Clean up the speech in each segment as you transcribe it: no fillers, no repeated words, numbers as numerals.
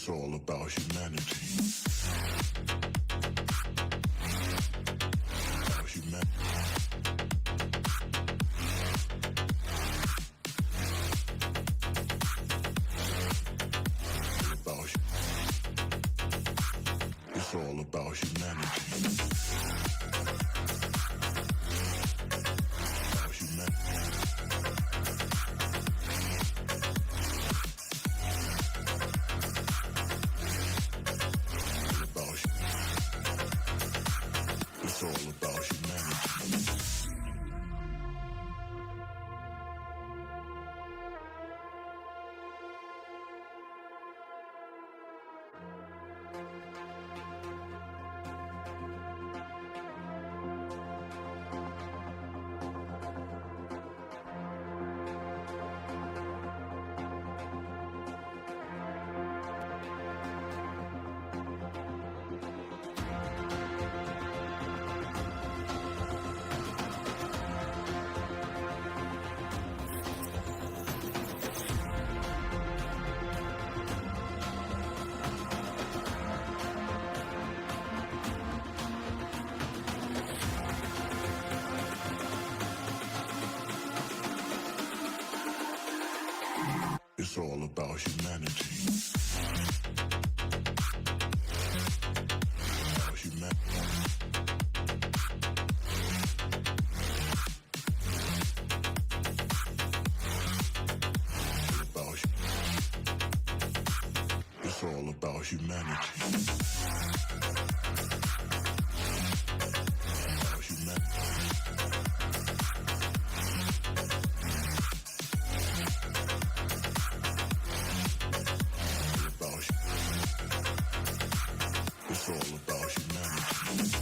It's all about humanity. About humanity. It's all about humanity. About humanity. It's all about humanity. It's all about humanity. About humanity. It's all about humanity. About humanity. It's all about humanity.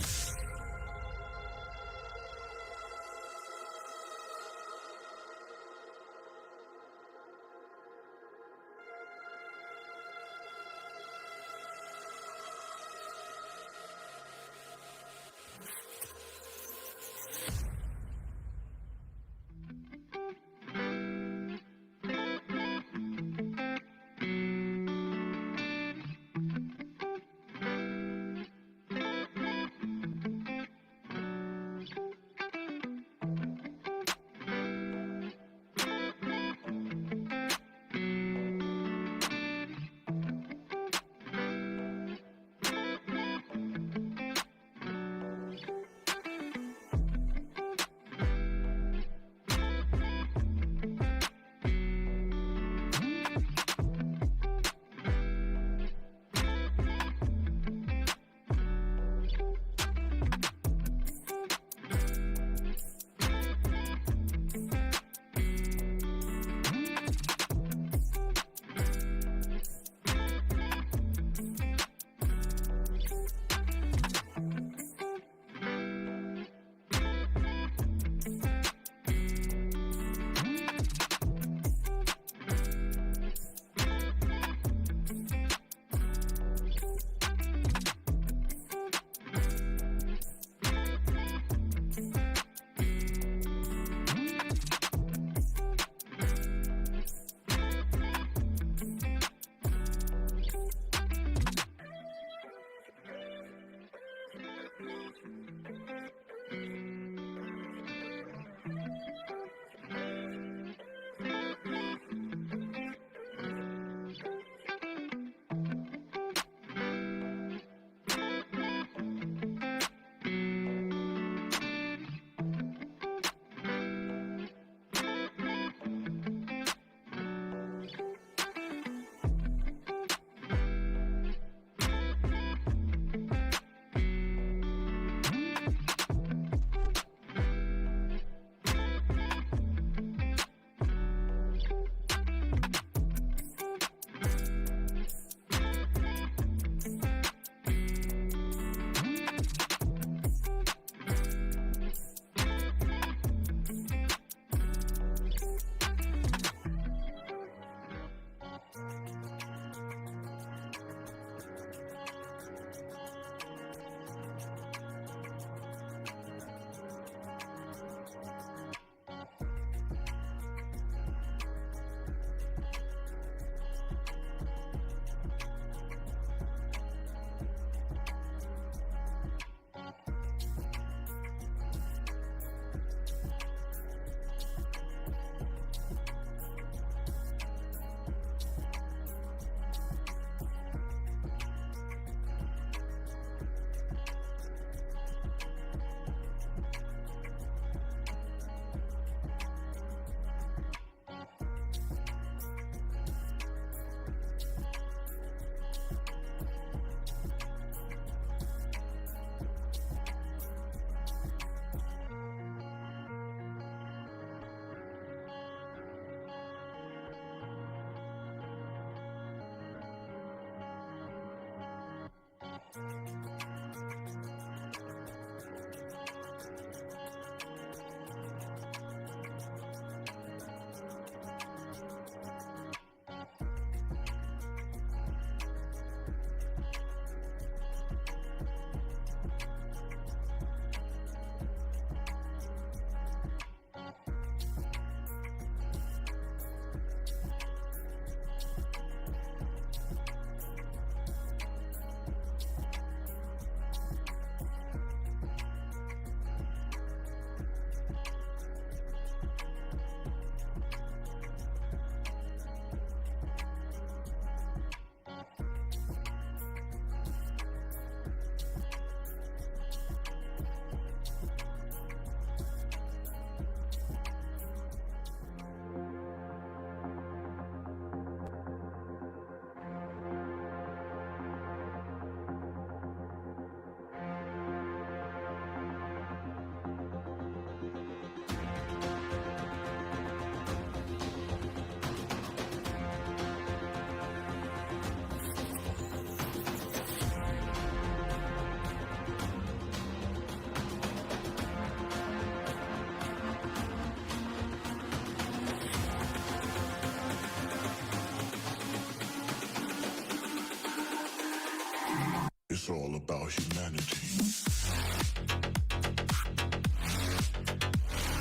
It's all about humanity.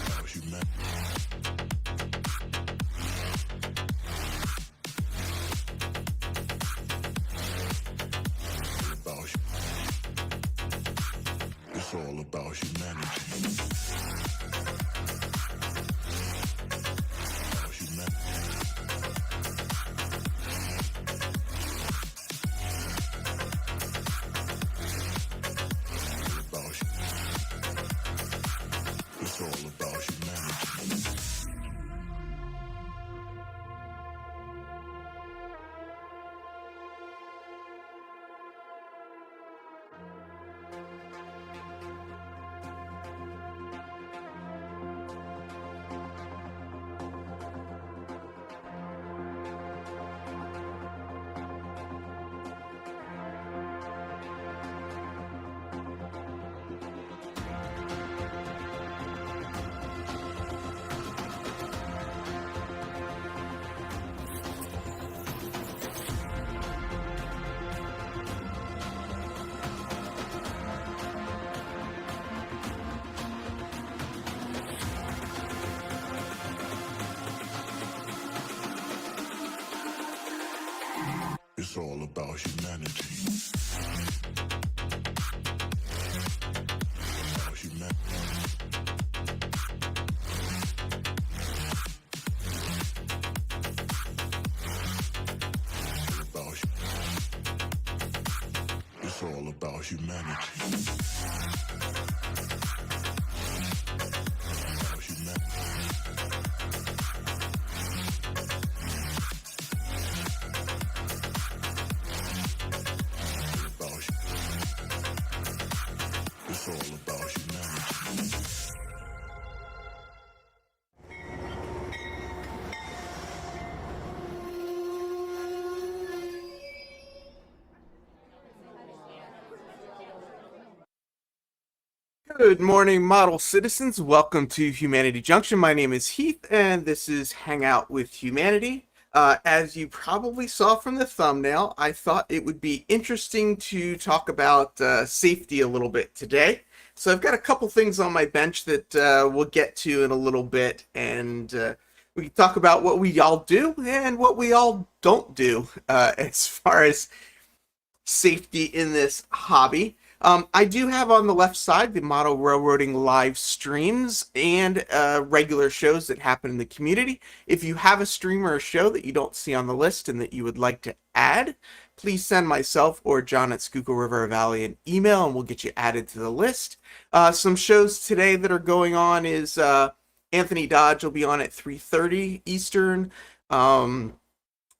About humanity. It's all about humanity. About humanity. It's all about humanity. It's all about humanity. About humanity. It's all about humanity. About humanity. It's all about humanity. Good morning, model citizens. Welcome to Humanity Junction. My name is Heath, and this is Hangout with Humanity. As you probably saw from the thumbnail, I thought it would be interesting to talk about safety a little bit today. So I've got a couple things on my bench that we'll get to in a little bit, and we can talk about what we all do and what we all don't do as far as safety in this hobby. I do have on the left side the model railroading live streams and regular shows that happen in the community. If you have a stream or a show that you don't see on the list and that you would like to add, please send myself or John at Schuylkill River Valley an email and we'll get you added to the list. Some shows today that are going on is Anthony Dodge will be on at 3:30 Eastern.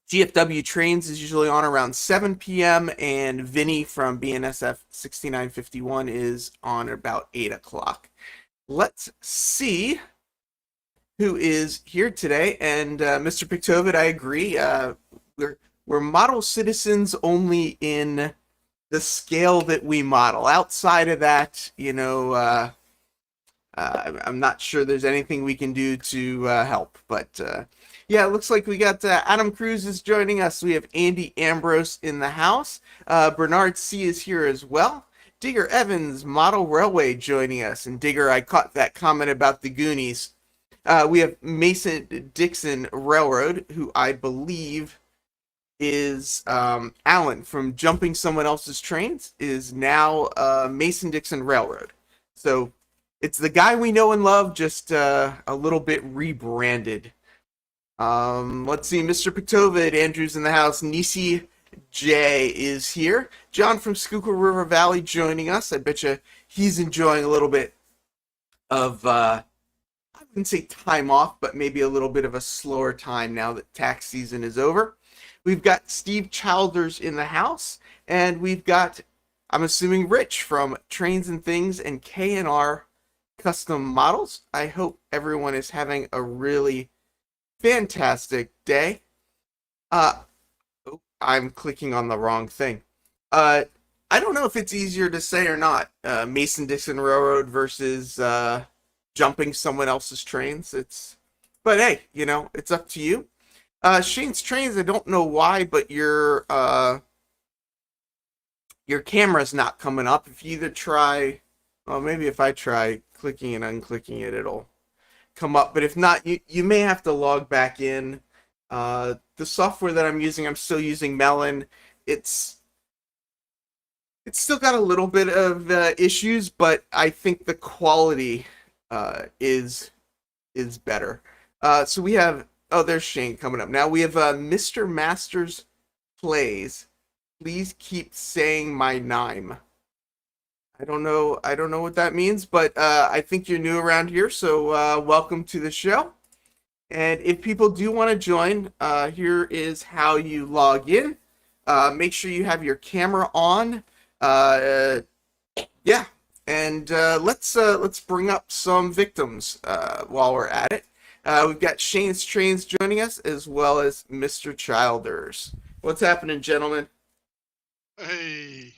GFW Trains is usually on around 7 p.m. and Vinny from BNSF 6951 is on about 8 o'clock. Let's see who is here today. And Mr. Pictovid, I agree. We're model citizens only in the scale that we model. Outside of that, I'm not sure there's anything we can do to help, but yeah, it looks like we got Adam Cruz is joining us. We have Andy Ambrose in the house. Bernard C. is here as well. Digger Evans, Model Railway, joining us. And Digger, I caught that comment about the Goonies. We have Mason Dixon Railroad, who I believe is Alan from Jumping Someone Else's Trains, is now Mason Dixon Railroad. So it's the guy we know and love, just a little bit rebranded. Let's see, Mr. Pictovid, Andrew's in the house. Nisi J is here. John from Schuylkill River Valley joining us. I bet you he's enjoying a little bit of, I wouldn't say time off, but maybe a little bit of a slower time now that tax season is over. We've got Steve Childers in the house, and we've got, I'm assuming, Rich from Trains and Things and K&R Custom Models. I hope everyone is having a really fantastic day. I'm clicking on the wrong thing. I don't know if it's easier to say or not. Mason Dixon Railroad versus Jumping Someone Else's Trains. But hey, it's up to you. Shane's Trains, I don't know why, but your your camera's not coming up. If you either try, well, maybe if I try clicking and unclicking it, it'll come up. But if not, you may have to log back in. The software that I'm still using Melon. It's still got a little bit of issues, but I think the quality is better. So we have, oh, there's Shane coming up. Now we have Mr. Masters Plays. Please keep saying my name. I don't know what that means, but I think you're new around here, so welcome to the show. And if people do want to join, here is how you log in. Make sure you have your camera on. Yeah, and let's bring up some victims while we're at it. We've got Shane's Trains joining us, as well as Mr. Childers. What's happening, gentlemen? Hey,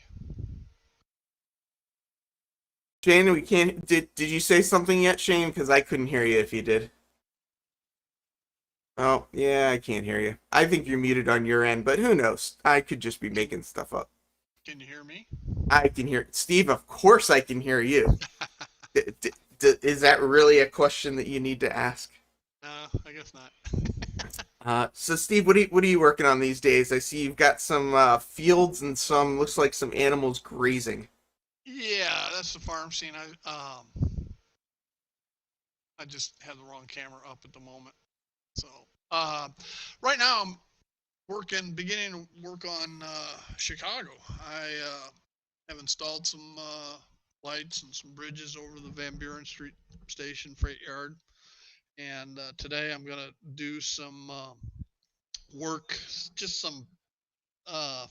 Shane, we can't. Did you say something yet, Shane? Because I couldn't hear you if you did. Oh, yeah, I can't hear you. I think you're muted on your end, but who knows? I could just be making stuff up. can you hear me? I can hear Steve. Of course, I can hear you. Is that really a question that you need to ask? No, I guess not. So Steve, what are you working on these days? I see you've got some fields and some looks like some animals grazing. Yeah, that's the farm scene. I just had the wrong camera up at the moment. So right now I'm beginning to work on Chicago. I have installed some lights and some bridges over the Van Buren Street Station freight yard. And today I'm gonna do some work, just some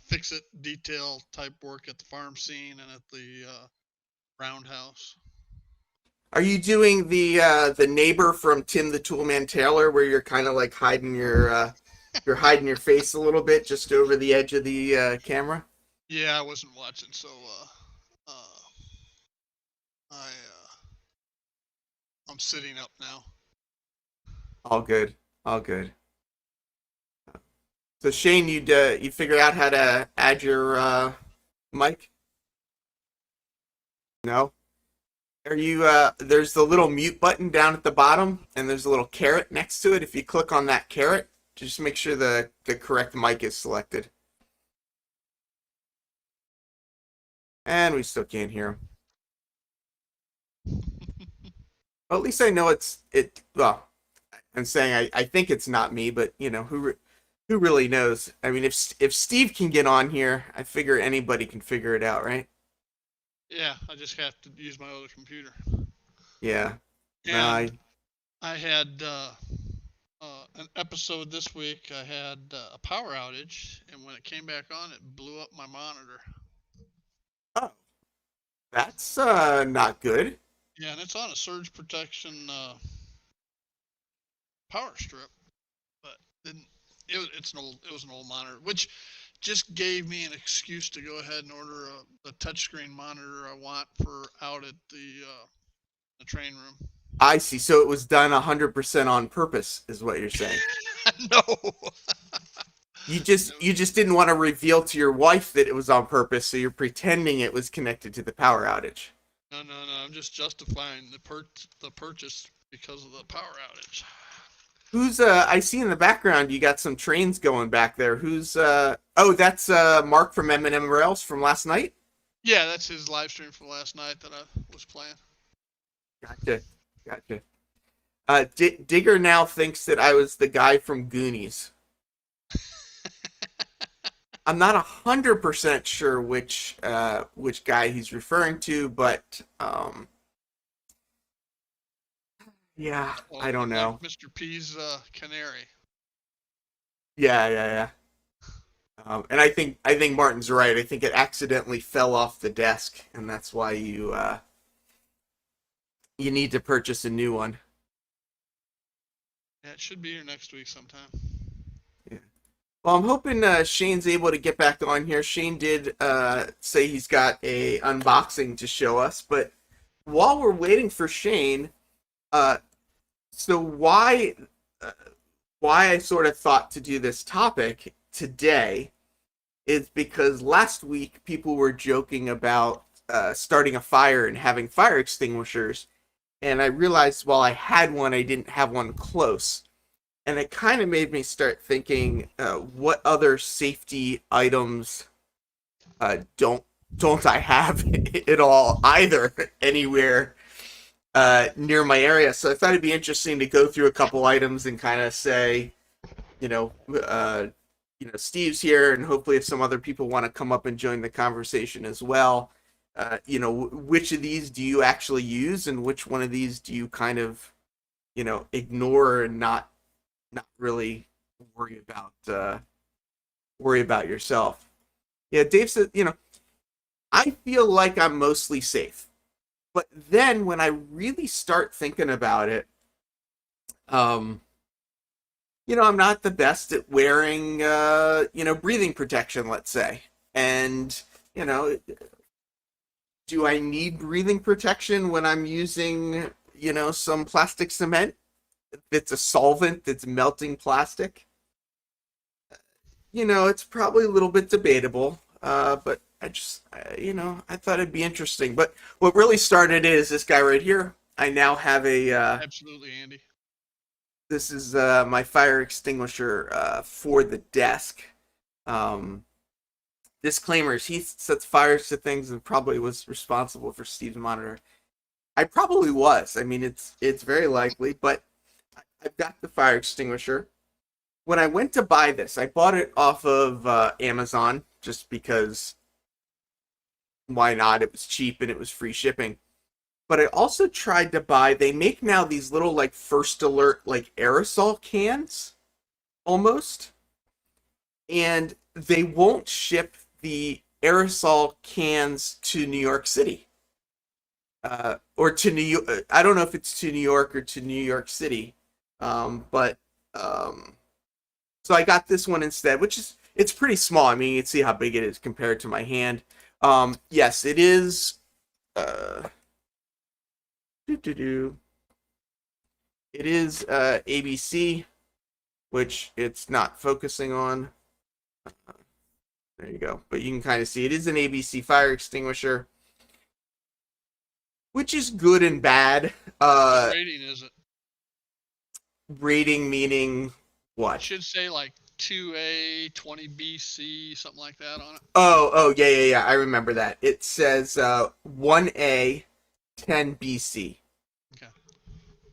fix it detail type work at the farm scene and at the roundhouse. Are you doing the neighbor from Tim the Toolman Taylor, where you're kind of like hiding you're hiding your face a little bit just over the edge of the camera? Yeah, I wasn't watching, so I I'm sitting up now. All good, all good. So Shane, you figured out how to add your mic? No? Are you there's the little mute button down at the bottom and there's a little caret next to it. If you click on that caret, just make sure the correct mic is selected. And we still can't hear him. Well, at least I know well, I'm saying I think it's not me, but you know, who really knows? I mean, if Steve can get on here, I figure anybody can figure it out, right? Yeah, I just have to use my other computer. Yeah. No, And I had an episode this week. I had a power outage, and when it came back on, it blew up my monitor. oh, that's not good. Yeah, and it's on a surge protection power strip, but didn't. It was an old monitor, which just gave me an excuse to go ahead and order the touchscreen monitor I want for out at the train room. I see. So it was done 100% on purpose, is what you're saying. No. You just didn't want to reveal to your wife that it was on purpose, so you're pretending it was connected to the power outage. No. I'm just justifying the purchase because of the power outage. Who's I see in the background you got some trains going back there. Who's oh, that's Mark from M&M Rails from last night? Yeah, that's his live stream from last night that I was playing. Gotcha. Digger now thinks that I was the guy from Goonies. I'm not 100% sure which guy he's referring to, but yeah, Well, I don't know. like Mr. P's canary. Yeah. And I think Martin's right. I think it accidentally fell off the desk, and that's why you need to purchase a new one. Yeah, it should be here next week sometime. Yeah. Well, I'm hoping Shane's able to get back on here. Shane did say he's got a unboxing to show us, but while we're waiting for Shane, so why I sort of thought to do this topic today is because last week people were joking about starting a fire and having fire extinguishers, and I realized while I had one, I didn't have one close, and it kind of made me start thinking, what other safety items don't I have at all either anywhere near my area? So I thought it'd be interesting to go through a couple items and kind of say, you know, uh, Steve's here, and hopefully, if some other people want to come up and join the conversation as well, which of these do you actually use, and which one of these do you kind of, ignore and not really worry about yourself? Yeah, Dave said, I feel like I'm mostly safe, but then when I really start thinking about it, I'm not the best at wearing, breathing protection, let's say. And, you know, do I need breathing protection when I'm using, some plastic cement that's a solvent that's melting plastic? It's probably a little bit debatable, but I thought it'd be interesting. But what really started it is this guy right here. I now have Absolutely, Andy. this is my fire extinguisher for the desk. Disclaimers: he sets fires to things and probably was responsible for Steve's monitor. I probably was. I mean, it's very likely, but I've got the fire extinguisher. When I went to buy this, I bought it off of Amazon just because why not? It was cheap and it was free shipping. But I also tried to buy, they make now these little like first alert like aerosol cans almost. And they won't ship the aerosol cans to New York City. Or to New York. I don't know if it's to New York or to New York City. But so I got this one instead, it's pretty small. I mean, you can see how big it is compared to my hand. Yes, it is. It is ABC, which it's not focusing on. There you go. But you can kind of see it is an ABC fire extinguisher, which is good and bad. What rating is it? Rating meaning what? It should say like 2A, 20 BC, something like that on it. Oh, yeah. I remember that. It says 1A, 10 BC. Okay.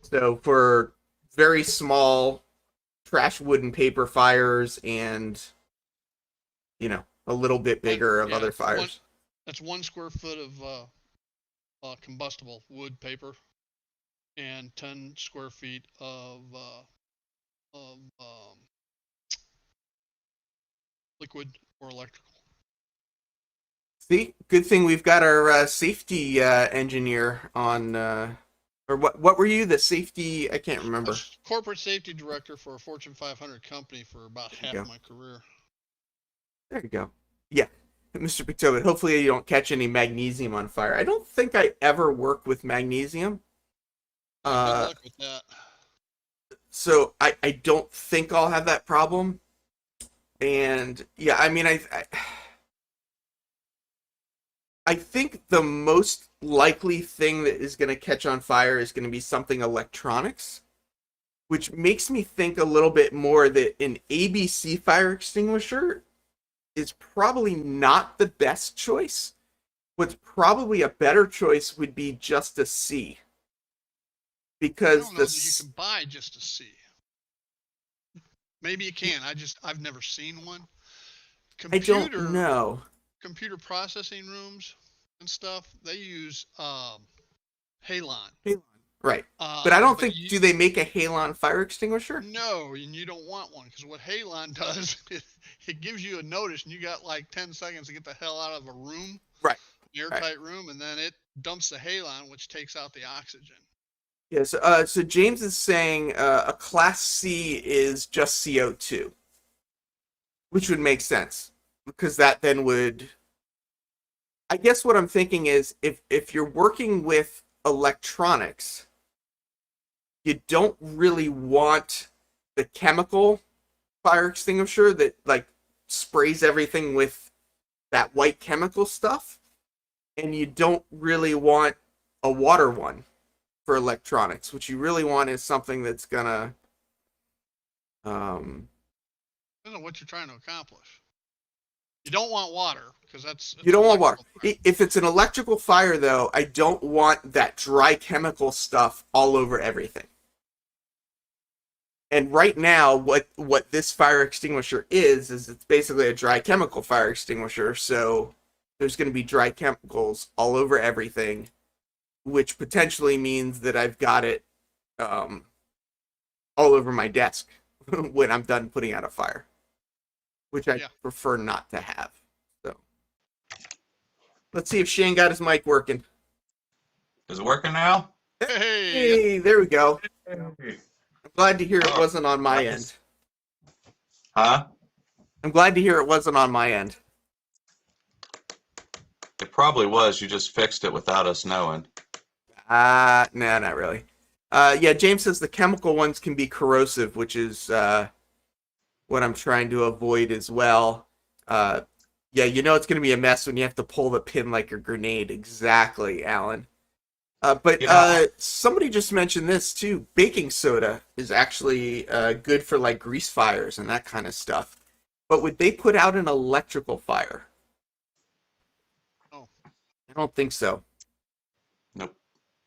So for very small trash, wood, and paper fires, and a little bit bigger of other fires. That's 1 square foot of combustible wood, paper, and 10 square feet of liquid or electrical. See, good thing we've got our safety engineer on. Or what were you? The safety? I can't remember. Corporate safety director for a Fortune 500 company for about half of my career. There you go. Yeah, Mr. Pictobit. Hopefully you don't catch any magnesium on fire. I don't think I ever work with magnesium. Good luck with that. So I don't think I'll have that problem. And yeah, I mean, I think the most likely thing that is going to catch on fire is going to be something electronics, which makes me think a little bit more that an ABC fire extinguisher is probably not the best choice. What's probably a better choice would be just a C. Because I don't know that you can buy just a C. Maybe you can. I've never seen one. I don't know. Computer processing rooms and stuff, they use halon. Right. But I don't think, do they make a halon fire extinguisher? No, and you don't want one, because what halon does, it gives you a notice, and you got like 10 seconds to get the hell out of a room. Right. Airtight room, and then it dumps the halon, which takes out the oxygen. Yeah, so James is saying a class C is just CO2, which would make sense, because that then would, I guess what I'm thinking is if you're working with electronics, you don't really want the chemical fire extinguisher that like sprays everything with that white chemical stuff, and you don't really want a water one for electronics. What you really want is something that's gonna I don't know what you're trying to accomplish. You don't want water because you don't want water. fire. If it's an electrical fire, though, I don't want that dry chemical stuff all over everything. And right now, what this fire extinguisher is it's basically a dry chemical fire extinguisher. So there's going to be dry chemicals all over everything, which potentially means that I've got it all over my desk when I'm done putting out a fire, which I prefer not to have. So let's see if Shane got his mic working. Is it working now? Hey, there we go. I'm glad to hear it wasn't on my end. Huh? I'm glad to hear it wasn't on my end. It probably was. You just fixed it without us knowing. No, not really. Yeah, James says the chemical ones can be corrosive, which is what I'm trying to avoid as well. Yeah, you know it's going to be a mess when you have to pull the pin like a grenade. Exactly, Alan. But somebody just mentioned this too. Baking soda is actually good for like grease fires and that kind of stuff. But would they put out an electrical fire? Oh. I don't think so. Nope.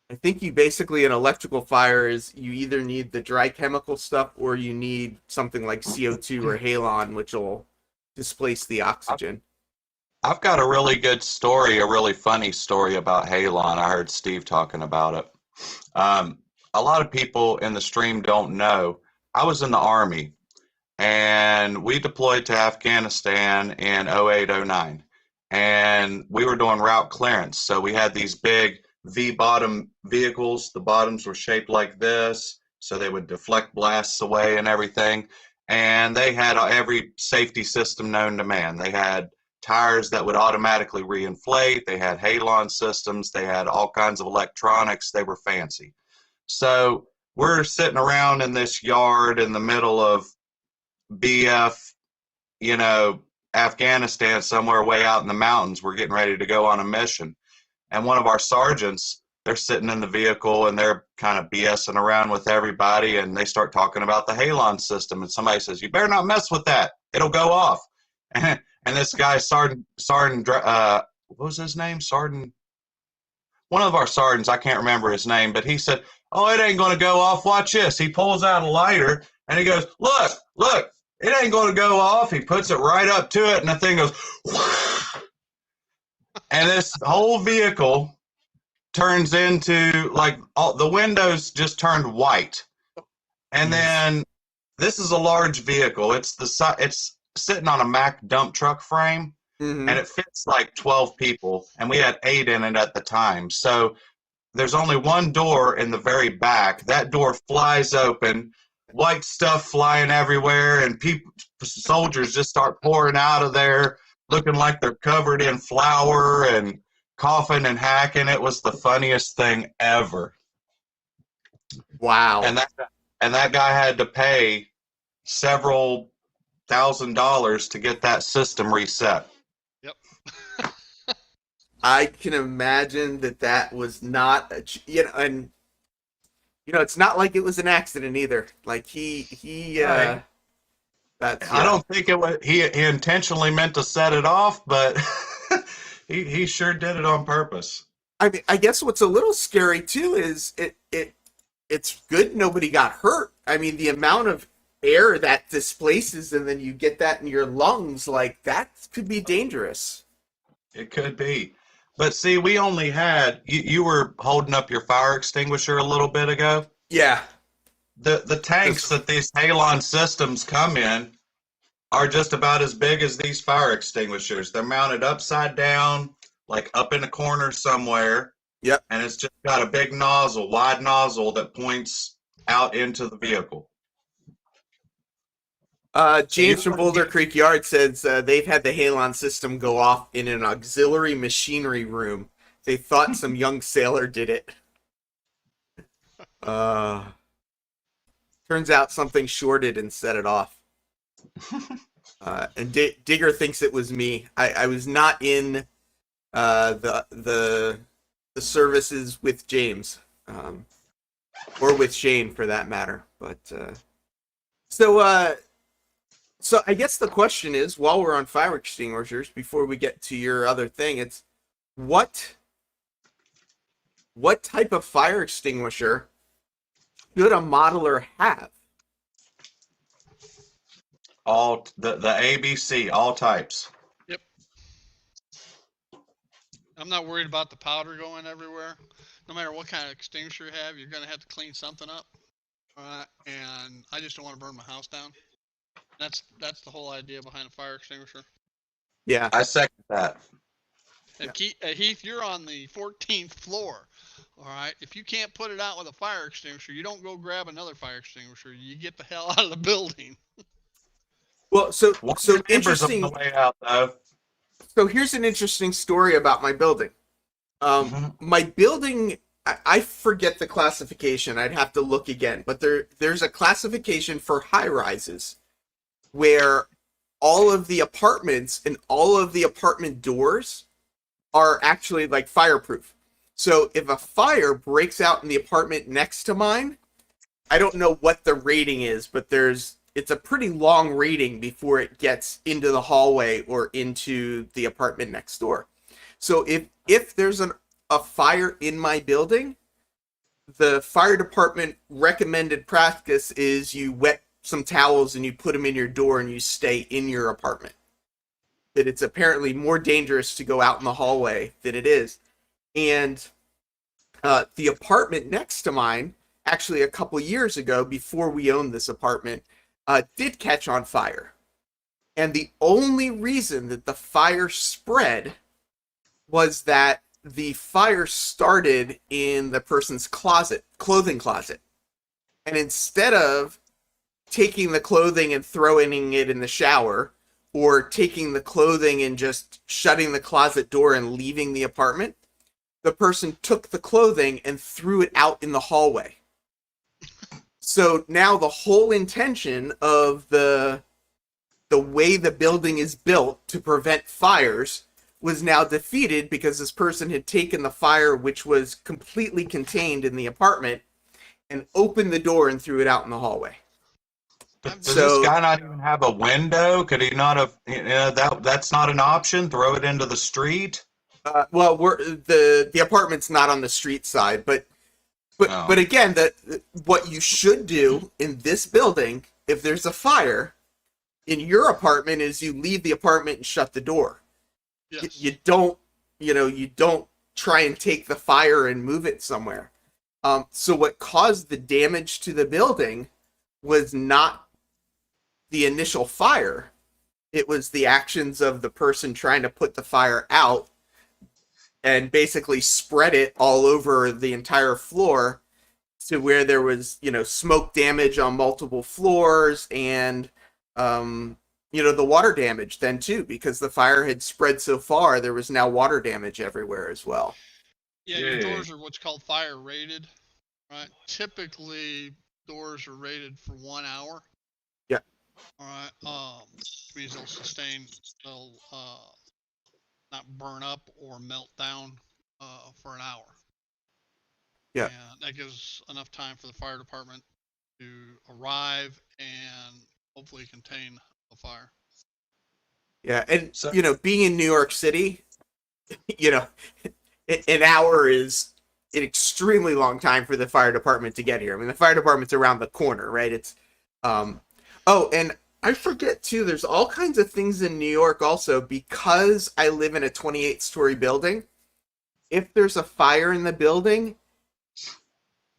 I think you basically, an electrical fire is you either need the dry chemical stuff or you need something like CO2 or halon, which will displace the oxygen. I've got a really good story, a really funny story about halon. I heard Steve talking about it. A lot of people in the stream don't know. I was in the Army, and we deployed to Afghanistan in 08, 09. And we were doing route clearance. So we had these big V-bottom vehicles. The bottoms were shaped like this, so they would deflect blasts away and everything. And they had every safety system known to man. They had tires that would automatically reinflate. They had halon systems. They had all kinds of electronics. They were fancy. So we're sitting around in this yard in the middle of BF, Afghanistan, somewhere way out in the mountains. We're getting ready to go on a mission. And one of our sergeants, they're sitting in the vehicle and they're kind of BSing around with everybody. And they start talking about the halon system. And somebody says, "You better not mess with that. It'll go off." And this guy, Sergeant, what was his name? Sergeant, one of our sergeants, I can't remember his name, but he said, "Oh, it ain't going to go off. Watch this." He pulls out a lighter and he goes, look, it ain't going to go off. He puts it right up to it and the thing goes, and this whole vehicle turns into like all the windows just turned white. And then this is a large vehicle. It's sitting on a Mack dump truck frame, and it fits like 12 people, and we had 8 in it at the time. So there's only one door in the very back. That door flies open, white stuff flying everywhere, and soldiers just start pouring out of there looking like they're covered in flour and coughing and hacking. It was the funniest thing ever. Wow. And that guy had to pay several $1,000 to get that system reset. Yep. I can imagine that was not and it's not like it was an accident either. Like Right. I don't think it was he intentionally meant to set it off, but he sure did it on purpose. I mean, I guess what's a little scary too is it's good nobody got hurt. I mean, the amount of air that displaces and then you get that in your lungs, like that could be dangerous. It could be. But see, we only had you were holding up your fire extinguisher a little bit ago. Yeah. The tanks that these halon systems come in are just about as big as these fire extinguishers. They're mounted upside down, like up in a corner somewhere. Yep. And it's just got a big nozzle, wide nozzle that points out into the vehicle. James from Boulder Creek Yard says they've had the halon system go off in an auxiliary machinery room. They thought some young sailor did it. Turns out something shorted and set it off. And Digger thinks it was me. I was not in the services with James, or with Shane for that matter. But so so I guess the question is, while we're on fire extinguishers, before we get to your other thing, it's what type of fire extinguisher should a modeler have? All the ABC, all types. Yep. I'm not worried about the powder going everywhere. No matter what kind of extinguisher you have, you're going to have to clean something up. And I just don't want to burn my house down. That's the whole idea behind a fire extinguisher. Yeah. I second that. And Heath, you're on the 14th floor. All right. If you can't put it out with a fire extinguisher, you don't go grab another fire extinguisher. You get the hell out of the building. Well, so One of your neighbors interesting. on the way out, though. So here's an interesting story about my building. My building, I forget the classification. I'd have to look again, but there's a classification for high rises where all of the apartments and all of the apartment doors are actually like fireproof. So if a fire breaks out in the apartment next to mine, I don't know what the rating is, but it's a pretty long rating before it gets into the hallway or into the apartment next door. So if there's a fire in my building, the fire department recommended practice is you wet some towels and you put them in your door and you stay in your apartment. That it's apparently more dangerous to go out in the hallway than it is. And the apartment next to mine, actually a couple years ago, before we owned this apartment, did catch on fire. And the only reason that the fire spread was that the fire started in the person's clothing closet. And instead of taking the clothing and throwing it in the shower, or taking the clothing and just shutting the closet door and leaving the apartment, the person took the clothing and threw it out in the hallway. So now the whole intention of the way the building is built to prevent fires was now defeated because this person had taken the fire, which was completely contained in the apartment, and opened the door and threw it out in the hallway. Does this guy not even have a window? Could he not have? That's not an option. Throw it into the street. Well, the apartment's not on the street side, but again, what you should do in this building, if there's a fire in your apartment, is you leave the apartment and shut the door. Yes. You don't try and take the fire and move it somewhere. So what caused the damage to the building was not the initial fire. It was the actions of the person trying to put the fire out and basically spread it all over the entire floor to where there was, smoke damage on multiple floors and, the water damage then too, because the fire had spread so far, there was now water damage everywhere as well. Yeah, your doors are what's called fire rated, right? Typically, doors are rated for 1 hour. Yeah. All right. Which means they'll not burn up or melt down for an hour. Yeah. And that gives enough time for the fire department to arrive and hopefully contain the fire. Yeah, and So- being in New York City, an hour is an extremely long time for the fire department to get here. I mean, the fire department's around the corner, right? It's oh, and I forget too, there's all kinds of things in New York also, because I live in a 28-story building. If there's a fire in the building,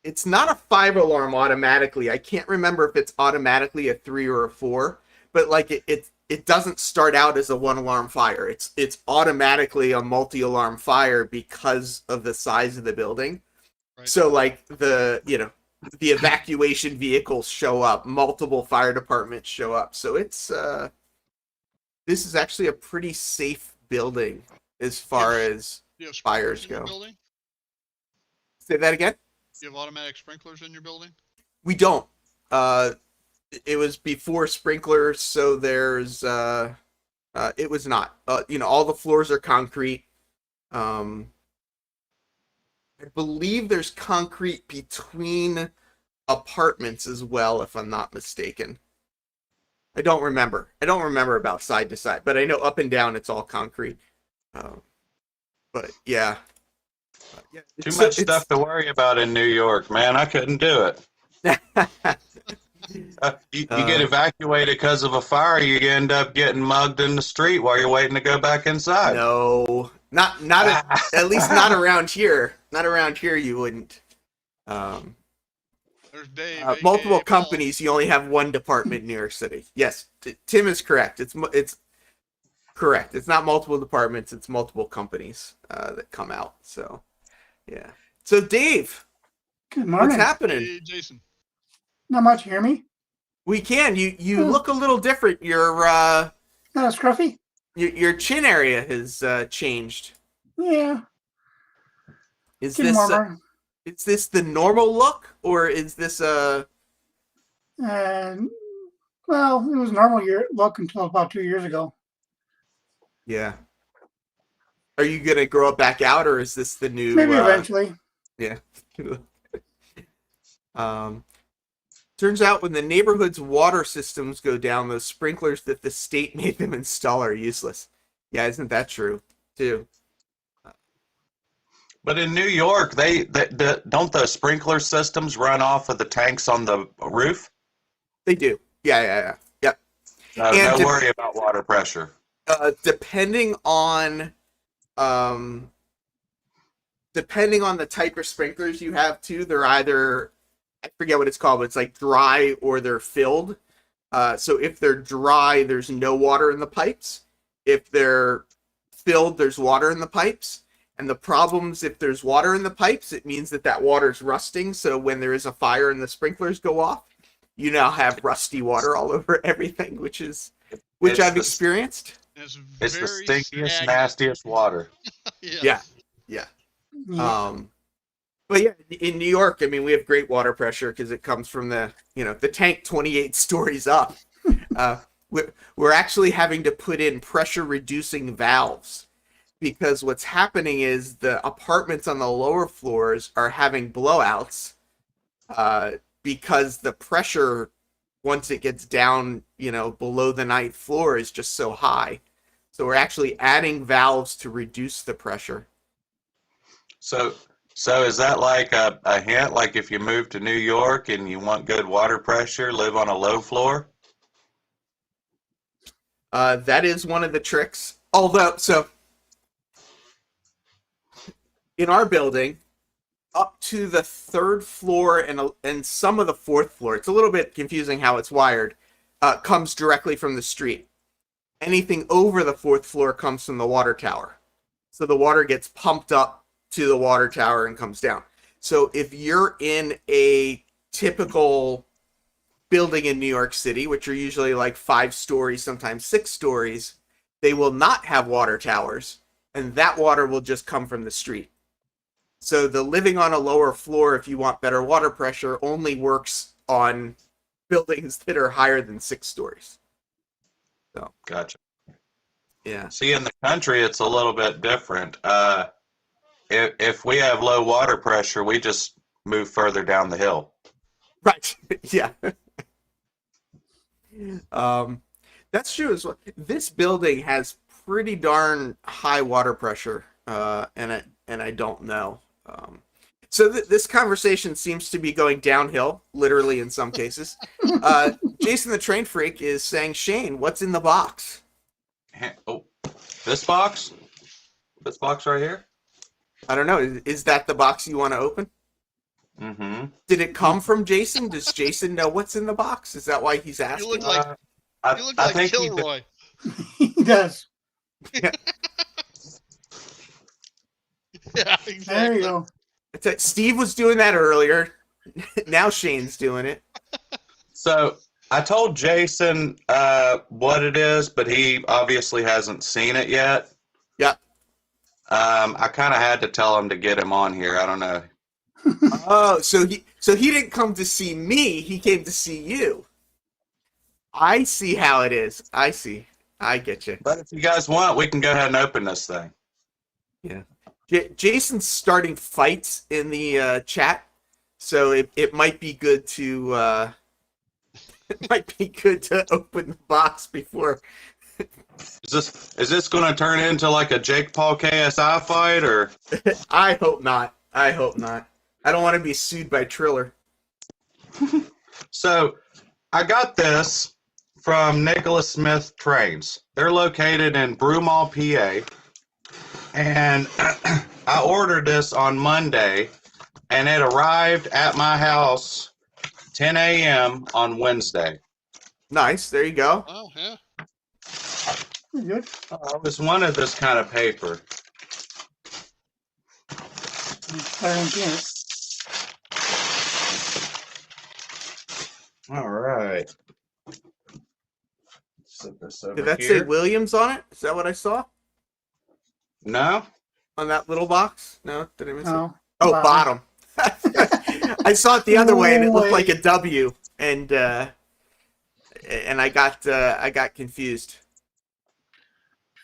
it's not a 5 alarm automatically. I can't remember if it's automatically a 3 or a 4, but like it doesn't start out as a 1 alarm fire. It's automatically a multi-alarm fire because of the size of the building. Right. So like the evacuation vehicles show up, multiple fire departments show up. So it's this is actually a pretty safe building as far as fires go. Say that again? Do you have automatic sprinklers in your building? We don't. it was before sprinklers, so there's it was not. All the floors are concrete. I believe there's concrete between apartments as well, if I'm not mistaken. I don't remember. I don't remember about side to side, but I know up and down it's all concrete. But yeah. Too much stuff to worry about in New York, man. I couldn't do it. You get evacuated because of a fire, you end up getting mugged in the street while you're waiting to go back inside. No, not at least not around here. Not around here, you wouldn't. There's Dave. Multiple AKA Paul. companies, you only have one department in New York City. Yes, Tim is correct. It's correct. It's not multiple departments. It's multiple companies that come out. So, yeah. So, Dave, Good morning. what's happening? Hey, Jason. Not much. Hear me? We can. You look a little different. Your Not a scruffy? your chin area has changed. Yeah. Is Getting this warmer. is this the normal look, or is this a? Well, it was normal look until about 2 years ago. Yeah. Are you gonna grow it back out, or is this the new? Maybe eventually. Yeah. Turns out when the neighborhood's water systems go down, those sprinklers that the state made them install are useless. Yeah, isn't that true too? But in New York, they don't the sprinkler systems run off of the tanks on the roof? They do. Yeah. No And worry about water pressure. Depending on the type of sprinklers you have too, they're either, I forget what it's called, but it's like dry or they're filled. So if they're dry, there's no water in the pipes. If they're filled, there's water in the pipes. And the problems, if there's water in the pipes, it means that water's rusting. So when there is a fire and the sprinklers go off, you now have rusty water all over everything, which I've experienced. It's It's the very stinkiest, stagnant. nastiest water. Yeah. Yeah. But yeah, in New York, I mean, we have great water pressure because it comes from the tank 28 stories up. We're actually having to put in pressure reducing valves because what's happening is the apartments on the lower floors are having blowouts because the pressure, once it gets down, below the ninth floor, is just so high. So we're actually adding valves to reduce the pressure. So is that like a hint? Like if you move to New York and you want good water pressure, live on a low floor? That is one of the tricks. Although, so in our building, up to the third floor and some of the fourth floor, it's a little bit confusing how it's wired, comes directly from the street. Anything over the fourth floor comes from the water tower. So the water gets pumped up to the water tower and comes down. So if you're in a typical building in New York City, which are usually like 5 stories, sometimes 6 stories, they will not have water towers, and that water will just come from the street. So the living on a lower floor, if you want better water pressure, only works on buildings that are higher than 6 stories. So Gotcha. yeah. See, in the country, it's a little bit different. If we have low water pressure, we just move further down the hill. Right. Yeah. That's true as well. This building has pretty darn high water pressure, and I don't know. So this conversation seems to be going downhill, literally in some cases. Jason the Train Freak is saying, Shane, what's in the box? Oh, this box? This box right here? I don't know. Is that the box you want to open? Mm-hmm. Did it come from Jason? Does Jason know what's in the box? Is that why he's You asking? look like I you look like think Kilroy. He does. Yeah, exactly. There you go. Steve was doing that earlier. Now Shane's doing it. So I told Jason what it is, but he obviously hasn't seen it yet. Yeah. I kind of had to tell him to get him on here. I don't know. Oh, so he didn't come to see me. He came to see you. I see how it is. I see. I get you. But if you guys want, we can go ahead and open this thing. Yeah. Jason's starting fights in the chat, so it might be good to it might be good to open the box before. Is this going to turn into like a Jake Paul KSI fight, or? I hope not. I hope not. I don't want to be sued by Triller. So I got this from Nicholas Smith Trains. They're located in Broomall, PA. And I ordered this on Monday, and it arrived at my house 10 a.m. on Wednesday. Nice. There you go. Oh, yeah. Good. I always wanted this kind of paper. All right. Set this over Did that here. say Williams on it? Is that what I saw No? on that little box? No, did I miss it? No. Oh, bottom. I saw it the other way, and it looked like a W, and I got confused.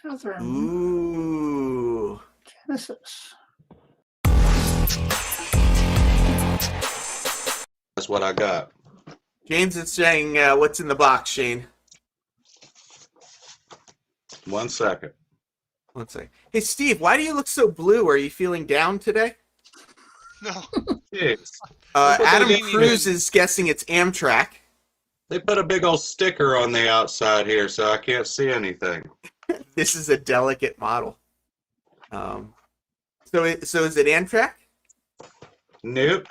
Catherine. Ooh. Genesis. That's what I got. James is saying, "What's in the box, Shane?" 1 second. One second. Hey, Steve, why do you look so blue? Are you feeling down today? No. Jeez. Adam What do you Cruz mean? is guessing it's Amtrak. They put a big old sticker on the outside here, so I can't see anything. This is a delicate model. So is it Amtrak? Nope.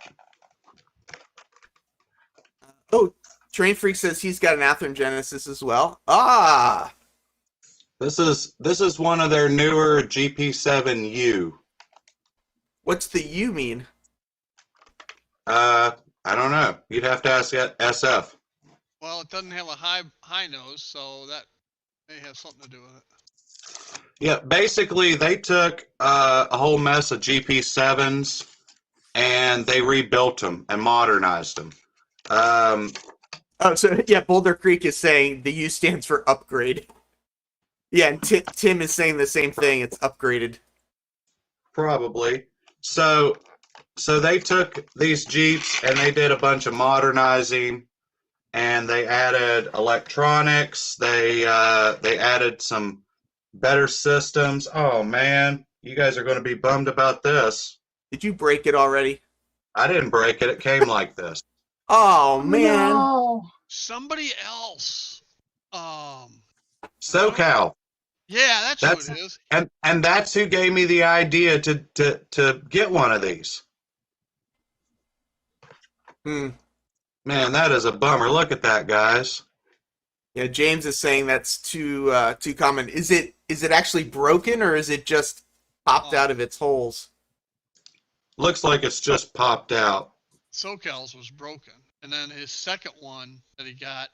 Oh, Train Freak says he's got an Athearn Genesis as well. Ah, This is one of their newer GP7U. what's the U mean? I don't know. You'd have to ask SF. Well, it doesn't have a high nose, so that may have something to do with it. Yeah, basically they took a whole mess of GP7s and they rebuilt them and modernized them. Oh, so yeah, Boulder Creek is saying the U stands for upgrade. Yeah, and Tim is saying the same thing. It's upgraded. Probably. So they took these Jeeps and they did a bunch of modernizing, and they added electronics. They added some better systems. Oh man, you guys are going to be bummed about this. Did you break it already? I didn't break it. It came like this. Oh man. No. Somebody else. SoCal. Yeah, that's who it is. And that's who gave me the idea to get one of these. Hmm. Man, that is a bummer. Look at that, guys. Yeah, James is saying that's too common. Is it actually broken, or is it just popped out of its holes? Looks like it's just popped out. SoCal's was broken, and then his second one that he got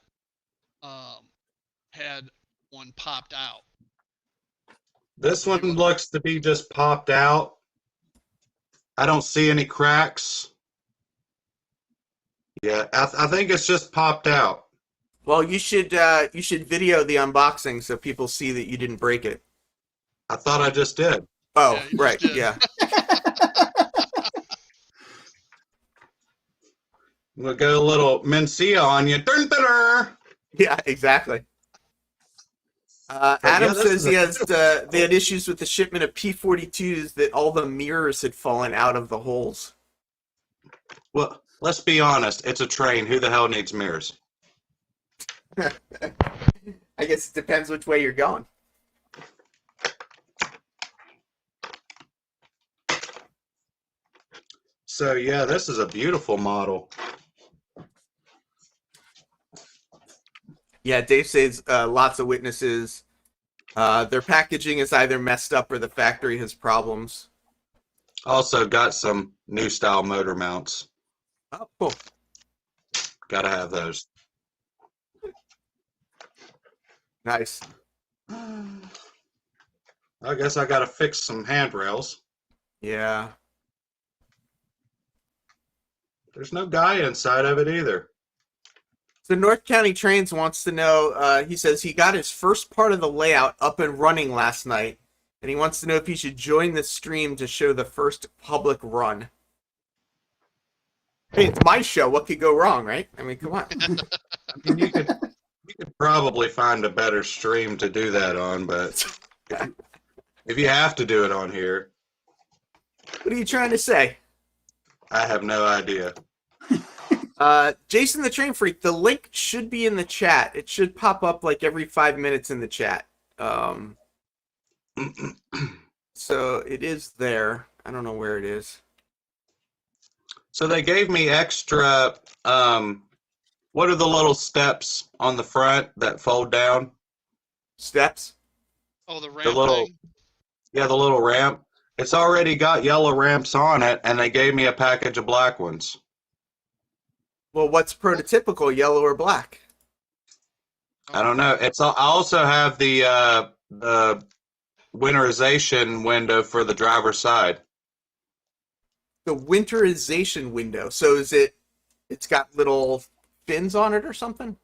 had one popped out. This one looks to be just popped out. I don't see any cracks. Yeah, I think it's just popped out. Well, you should video the unboxing so people see that you didn't break it. I thought I just did. Oh, Yeah, you just right, did. yeah. We'll go a little Mencia on you. Dun, dun, dun. Yeah, exactly. Adam says they had issues with the shipment of P-42s that all the mirrors had fallen out of the holes. Well, let's be honest. It's a train. Who the hell needs mirrors? I guess it depends which way you're going. So, yeah, this is a beautiful model. Yeah, Dave says lots of witnesses. Their packaging is either messed up or the factory has problems. Also got some new style motor mounts. Oh, cool. Gotta have those. Nice. I guess I gotta fix some handrails. Yeah. There's no guy inside of it either. So North County Trains wants to know, he says he got his first part of the layout up and running last night, and he wants to know if he should join the stream to show the first public run. Hey, it's my show. What could go wrong, right? I mean, come on. I mean, you could probably find a better stream to do that on, but if you have to do it on here, What are you trying to say? I have no idea. Jason the Train Freak, the link should be in the chat. It should pop up like every 5 minutes in the chat. So it is there. I don't know where it is. So they gave me extra, what are the little steps on the front that fold down? Steps? Oh, the ramp little- thing? Yeah, the little ramp. It's already got yellow ramps on it, and they gave me a package of black ones. Well, what's prototypical, yellow or black? I don't know. I also have the winterization window for the driver's side. The winterization window. So it's got little fins on it or something?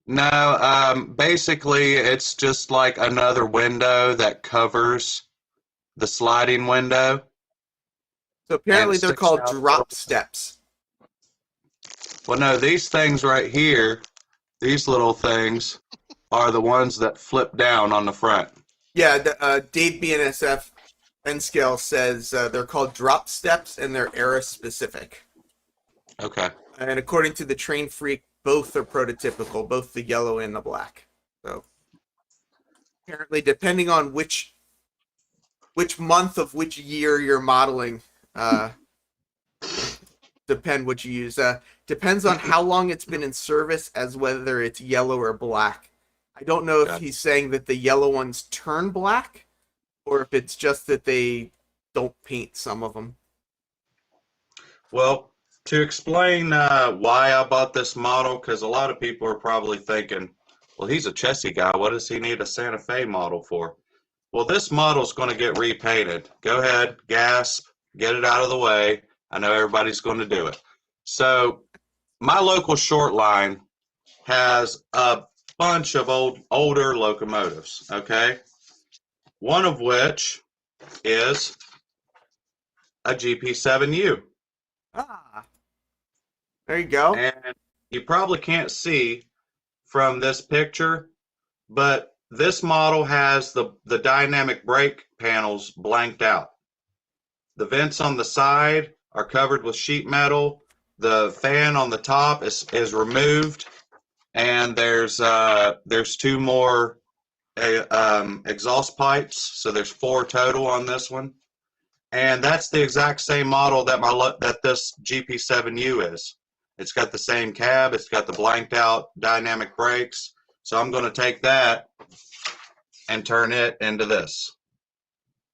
No, basically it's just like another window that covers the sliding window. So apparently And they're sticks called out a drop little. steps. Well, no, these things right here, these little things, are the ones that flip down on the front. Yeah, Dave BNSF N-Scale says they're called drop steps and they're era specific. Okay. And according to the Train Freak, both are prototypical, both the yellow and the black. So apparently, depending on which month of which year you're modeling, depend what you use. Depends on how long it's been in service as whether it's yellow or black. I don't know if Gotcha. he's saying that the yellow ones turn black, or if it's just that they don't paint some of them. Well, to explain why I bought this model, because a lot of people are probably thinking, well, he's a chassis guy. What does he need a Santa Fe model for? Well, this model is going to get repainted. Go ahead, gasp, get it out of the way. I know everybody's going to do it. So my local short line has a bunch of older locomotives, okay? One of which is a GP7U. Ah, there you go. And you probably can't see from this picture, but this model has the dynamic brake panels blanked out. The vents on the side are covered with sheet metal. The fan on the top is removed, and there's two more exhaust pipes, so there's 4 total on this one. And that's the exact same model that this GP7U is. It's got the same cab. It's got the blanked out dynamic brakes. So I'm going to take that and turn it into this.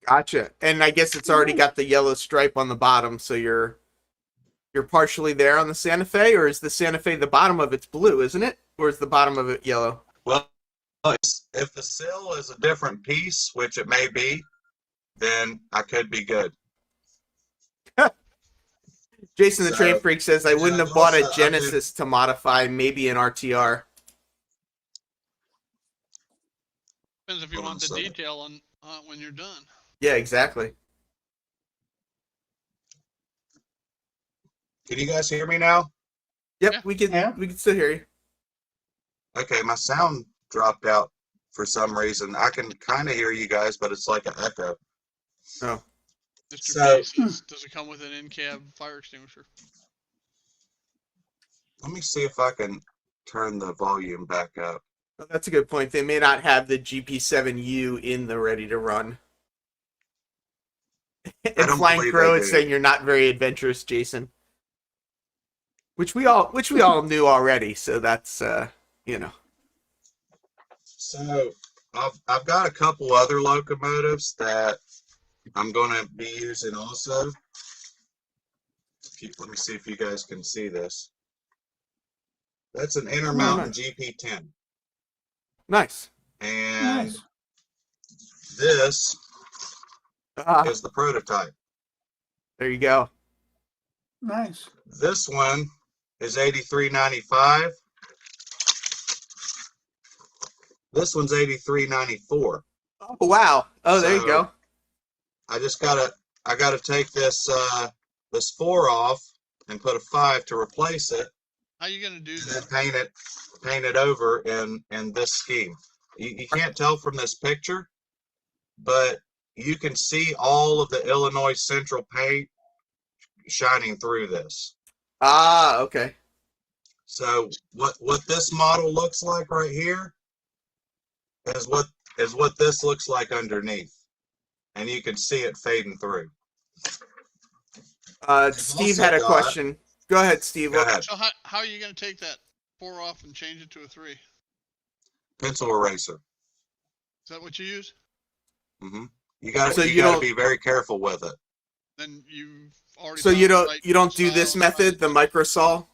Gotcha. And I guess it's already got the yellow stripe on the bottom, so you're partially there on the Santa Fe, or is the Santa Fe, the bottom of it's blue, isn't it? Or is the bottom of it yellow? Well, if the sill is a different piece, which it may be, then I could be good. Jason the So, Train Freak says, I wouldn't have I've bought a also- Genesis to modify, maybe an RTR. Depends if you Hold on want a the second. detail on when you're done. Yeah, exactly. Can you guys hear me now? Yep, Yeah. we can Yeah. still hear you. Okay, my sound dropped out for some reason. I can kind of hear you guys, but it's like an echo. Oh, Mr. So- P says, does it come with an in-cab fire extinguisher? Let me see if I can turn the volume back up. well, that's a good point. They may not have the GP7U in the ready to run. And don't Flying believe Crow they is do. saying you're not very adventurous, Jason. Which we all knew already, so that's you know. So I've got a couple other locomotives that I'm going to be using also. Let me see if you guys can see this. That's an Intermountain GP10. Nice. And Nice. this Ah, is the prototype. there you go. Nice. This one is 83.95, This one's 83.94. Oh, wow. Oh, there you So go. I gotta take this 4 off and put a 5 to replace it, How you gonna do and then that? paint it over in this scheme. You can't tell from this picture, but you can see all of the Illinois Central paint shining through this. Ah, okay. So what this model looks like right here is what this looks like underneath, and you can see it fading through. I've Steve also had a got. question. Go ahead, Steve. Go ahead. So how are you gonna take that 4 off and change it to a 3? Is Pencil eraser. that what you use? Hmm You So gotta you don't. be very careful with it. Then you've already. So found you the don't. right You don't do style this and method, the size. microsaw.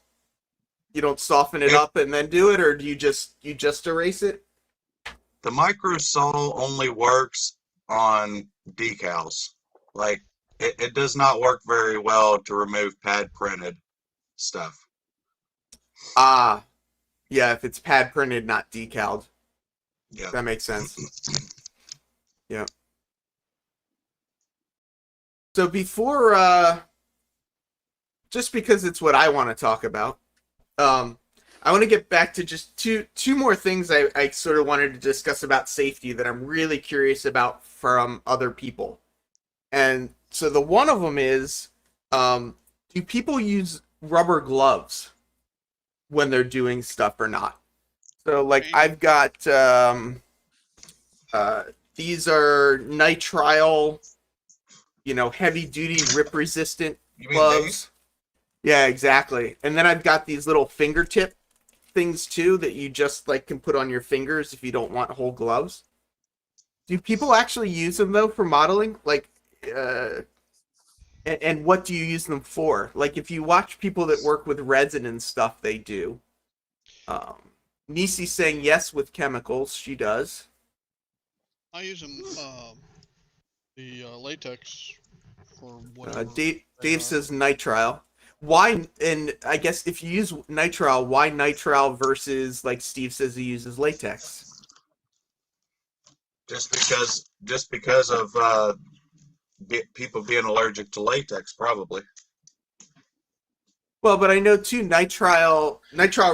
You don't soften it It, up and then do it, or do you just erase it? the micro saw only works on decals. Like it does not work very well to remove pad printed stuff. Ah, yeah. If it's pad printed, not decaled, Yeah. that makes sense. Yeah. So before, just because it's what I want to talk about, I want to get back to just two more things I sort of wanted to discuss about safety that I'm really curious about from other people. And so the one of them is, do people use rubber gloves when they're doing stuff or not? So like I've got these are nitrile, heavy duty rip resistant You mean gloves. Yeah, exactly. And then I've got these little fingertip things too that you just like can put on your fingers if you don't want whole gloves. Do people actually use them though for modeling? Like, and what do you use them for? Like, if you watch people that work with resin and stuff, they do. Nisi's saying yes with chemicals. She does. I use them, the latex for whatever Dave they are. says nitrile. Why? And I guess if you use nitrile, why nitrile versus like Steve says he uses latex? Just because of people being allergic to latex, probably. Well, but I know too, nitrile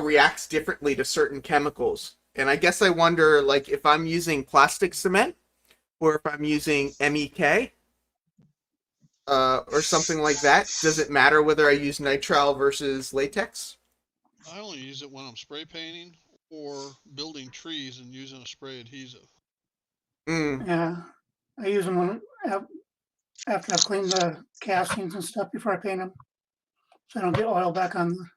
reacts differently to certain chemicals. And I guess I wonder, like, if I'm using plastic cement or if I'm using MEK or something like that, does it matter whether I use nitrile versus latex? I only use it when I'm spray painting or building trees and using a spray adhesive. Mm. Yeah, I use them after I've cleaned the castings and stuff before I paint them, so I don't get oil back on them.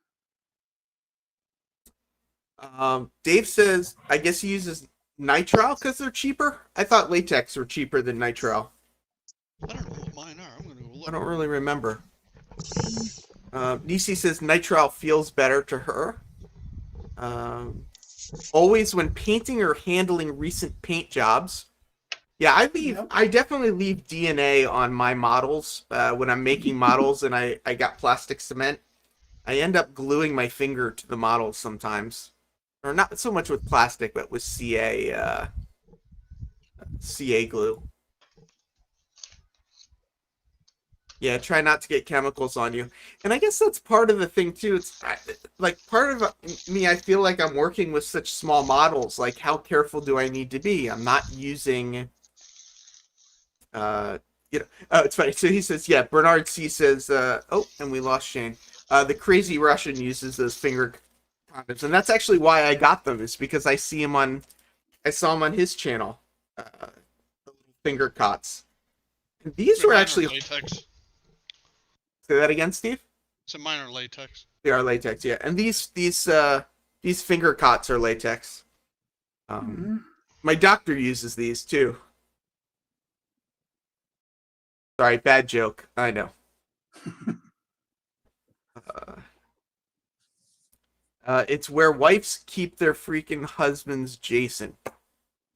Dave says, I guess he uses nitrile because they're cheaper. I thought latex were cheaper than nitrile. I don't know what mine are. I'm gonna go look. I don't really remember. Nisi says nitrile feels better to her. Always when painting or handling recent paint jobs. Yeah, I definitely leave DNA on my models when I'm making models and I got plastic cement. I end up gluing my finger to the models sometimes. Or not so much with plastic, but with CA glue. Yeah, try not to get chemicals on you. And I guess that's part of the thing too. It's like part of me, I feel like I'm working with such small models. Like, how careful do I need to be? I'm not using oh, it's funny. So he says, yeah, Bernard C says, oh, and we lost Shane. The crazy Russian uses those finger condoms, and that's actually why I got them, is because I saw him on his channel. Finger cots. And these were actually latex. Say that again, Steve? It's a minor latex. They are latex, yeah. And these finger cots are latex. My doctor uses these too. Sorry, bad joke. I know. It's where wives keep their freaking husbands, Jason.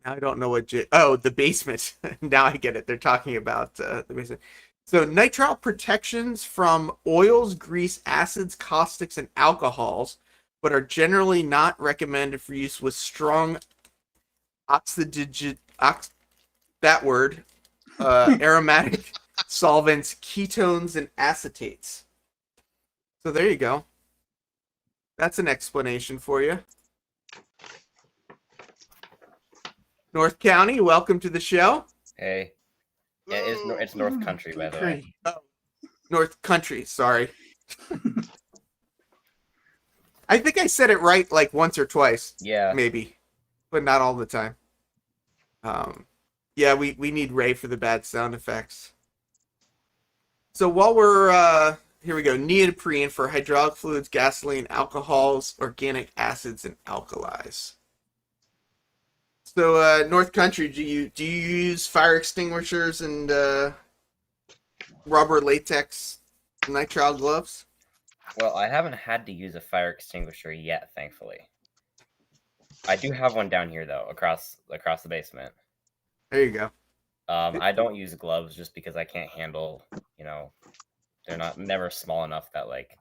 Now I don't know what the basement. Now I get it. They're talking about the basement. So nitrile protections from oils, grease, acids, caustics, and alcohols, but are generally not recommended for use with strong that word, aromatic solvents, ketones, and acetates. So there you go. That's an explanation for you. North County, welcome to the show. Hey. Yeah, it's North Country, by the way. Oh, North Country, sorry. I think I said it right like once or twice. Yeah. Maybe, but not all the time. Yeah, we need Ray for the bad sound effects. So while we're here we go, neoprene for hydraulic fluids, gasoline, alcohols, organic acids, and alkalis. So North Country, do you use fire extinguishers and rubber latex nitrile gloves? Well, I haven't had to use a fire extinguisher yet, thankfully. I do have one down here though, across the basement. There you go. I don't use gloves just because I can't handle, they're never small enough that like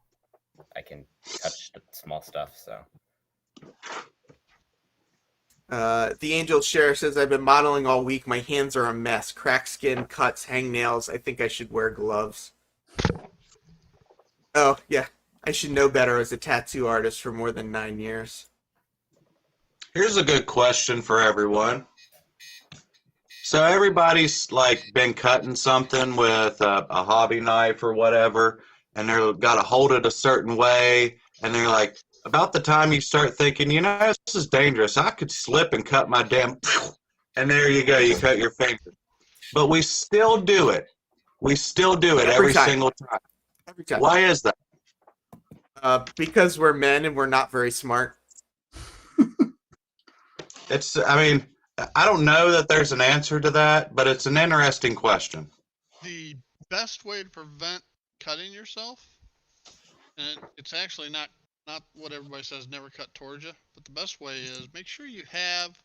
I can touch the small stuff. So. The Angel Sheriff says, I've been modeling all week. My hands are a mess. Cracked skin, cuts, hangnails. I think I should wear gloves. Oh, yeah. I should know better as a tattoo artist for more than 9 years. Here's a good question for everyone. So everybody's like been cutting something with a hobby knife or whatever, and they're got to hold it a certain way, and they're like, about the time you start thinking, this is dangerous. I could slip and cut my damn, and there you go, you cut your finger. But we still do it. We still do it every single time. Every time. Why is that? Because we're men and we're not very smart. I don't know that there's an answer to that, but it's an interesting question. The best way to prevent cutting yourself, and it's actually not what everybody says, never cut towards you, but the best way is make sure you have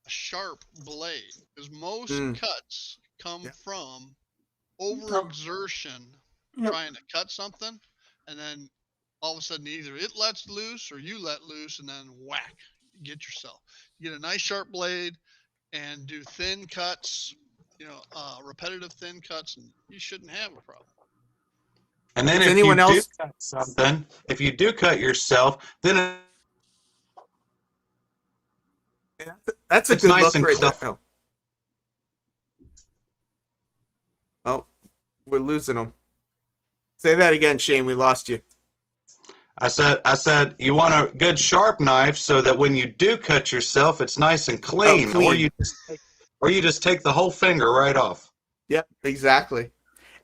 a sharp blade, because most cuts come from overexertion trying to cut something, and then all of a sudden either it lets loose or you let loose, and then whack, you get yourself. You get a nice sharp blade and do thin cuts, repetitive thin cuts, and you shouldn't have a problem. And then if you do cut yourself, then that's a good nice look and right clean. there. Oh, we're losing them. Say that again, Shane. We lost you. I said you want a good sharp knife so that when you do cut yourself, it's nice and clean. Or you just take the whole finger right off. Yep, exactly.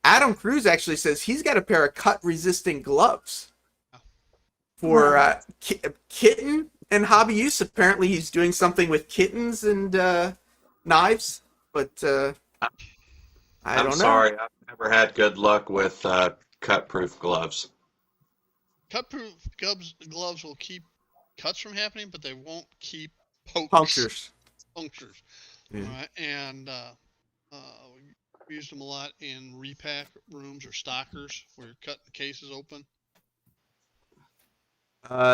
Adam Cruz actually says he's got a pair of cut-resistant gloves for kitten and hobby use. Apparently, he's doing something with kittens and knives, but I don't know. I'm sorry, I've never had good luck with cut-proof gloves. Cut-proof gloves will keep cuts from happening, but they won't keep punctures. Yeah. Right? And we use them a lot in repack rooms or stockers where you're cutting the cases open.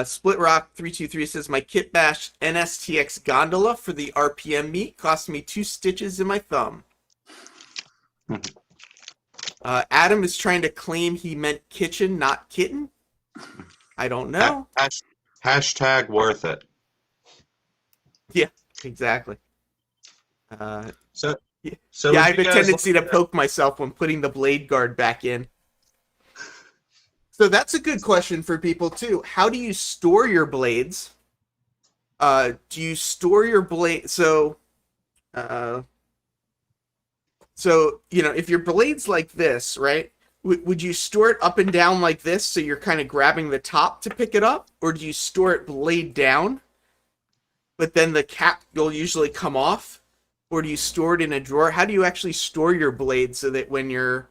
Split Rock 323 says my Kit Bash NSTX gondola for the RPM meet cost me 2 stitches in my thumb. Adam is trying to claim he meant kitchen, not kitten. I don't know. Hashtag worth it. Yeah, exactly. So I have a tendency to poke myself when putting the blade guard back in. So that's a good question for people too. How do you store your blades? Do you store your blade? So if your blade's like this, right? Would you store it up and down like this so you're kind of grabbing the top to pick it up? Or do you store it blade down, but then the cap will usually come off? Or do you store it in a drawer? How do you actually store your blade so that when you're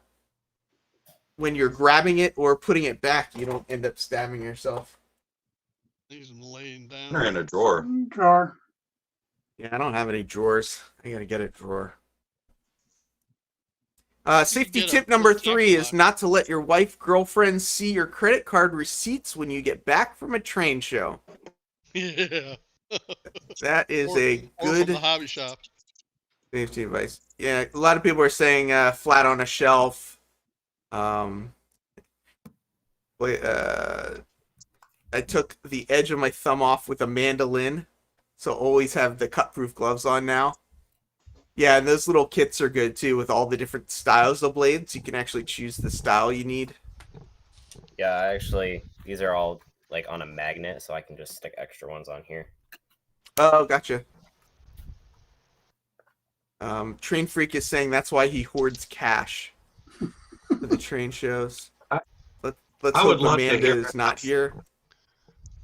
grabbing it or putting it back, you don't end up stabbing yourself? Use them laying down. They're in a drawer. Drawer. Yeah, I don't have any drawers. I gotta get a drawer. Safety tip number 3 is not to let your wife, girlfriend see your credit card receipts when you get back from a train show. Yeah. That is a or from the good hobby shop. safety advice. Yeah, a lot of people are saying flat on a shelf. Wait, I took the edge of my thumb off with a mandolin, so always have the cut-proof gloves on now. Yeah, and those little kits are good too with all the different styles of blades. You can actually choose the style you need. Yeah, these are all like on a magnet, so I can just stick extra ones on here. Oh, gotcha. Train Freak is saying that's why he hoards cash for the train shows. I, Let's I hope would love to Amanda hear. is not here.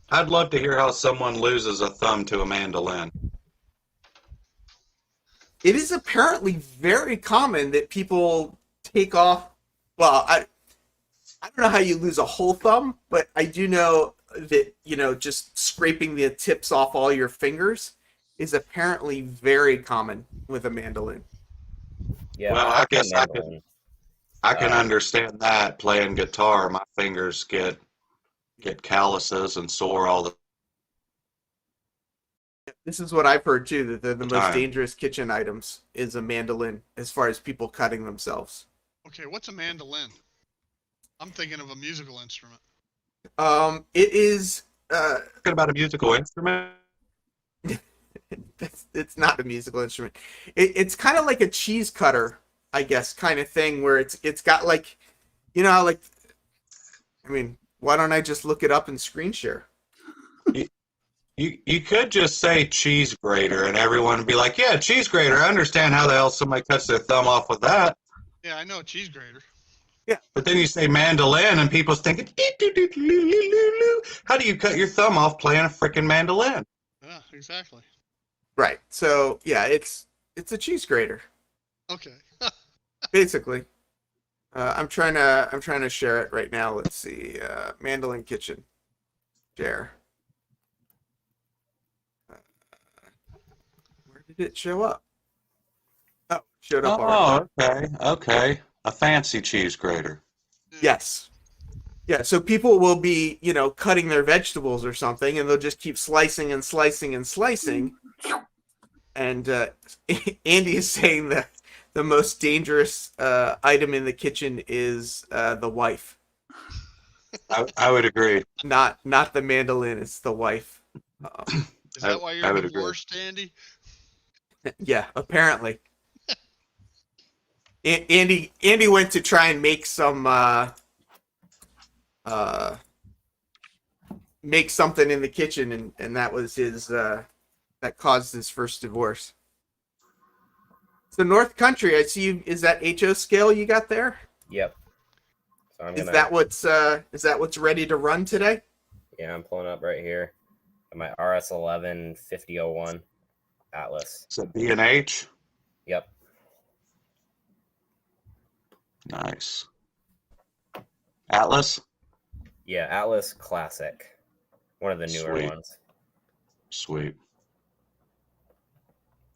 I'd love to hear how someone loses a thumb to a mandolin. It is apparently very common that people take off. Well, I don't know how you lose a whole thumb, but I do know that, just scraping the tips off all your fingers is apparently very common with a mandolin. Yeah, Well, I guess mandolin. I can understand that playing guitar. My fingers get calluses and sore all the This is what I've heard too, that they're the most time. dangerous kitchen items is a mandolin as far as people cutting themselves. Okay, what's a mandolin? I'm thinking of a musical instrument. It is Talking about a musical instrument. it's not a musical instrument. It's kind of like a cheese cutter, I guess, kind of thing where it's got like, like, I mean, why don't I just look it up and screen share? You could just say cheese grater and everyone would be like, yeah, cheese grater. I understand how the hell somebody cuts their thumb off with that. Yeah, I know a cheese grater. But then you say mandolin and people's thinking, how do you cut your thumb off playing a freaking mandolin? Yeah, exactly. Right. So yeah, it's a cheese grater, Okay. basically. I'm trying to share it right now. Let's see. Mandolin kitchen. Share. Where did it show up? Oh, it showed up already. Oh, okay. A fancy cheese grater. Yes. Yeah, so people will be, cutting their vegetables or something, and they'll just keep slicing and slicing and slicing. And Andy is saying that the most dangerous item in the kitchen is the wife. I would agree. Not the mandolin, it's the wife. Is that why I you're would agree. divorced, Andy? Yeah, apparently. Andy went to try and make make something in the kitchen, and that was his that caused his first divorce. So North Country, I see you. Is that HO scale you got there? Yep. So Is that what's ready to run today? Yeah, I'm pulling up right here. My RS11 5001 Atlas. Is it B&H? Yep. Nice. Atlas? Yeah, Atlas Classic. One of the newer Sweet. ones. Sweet.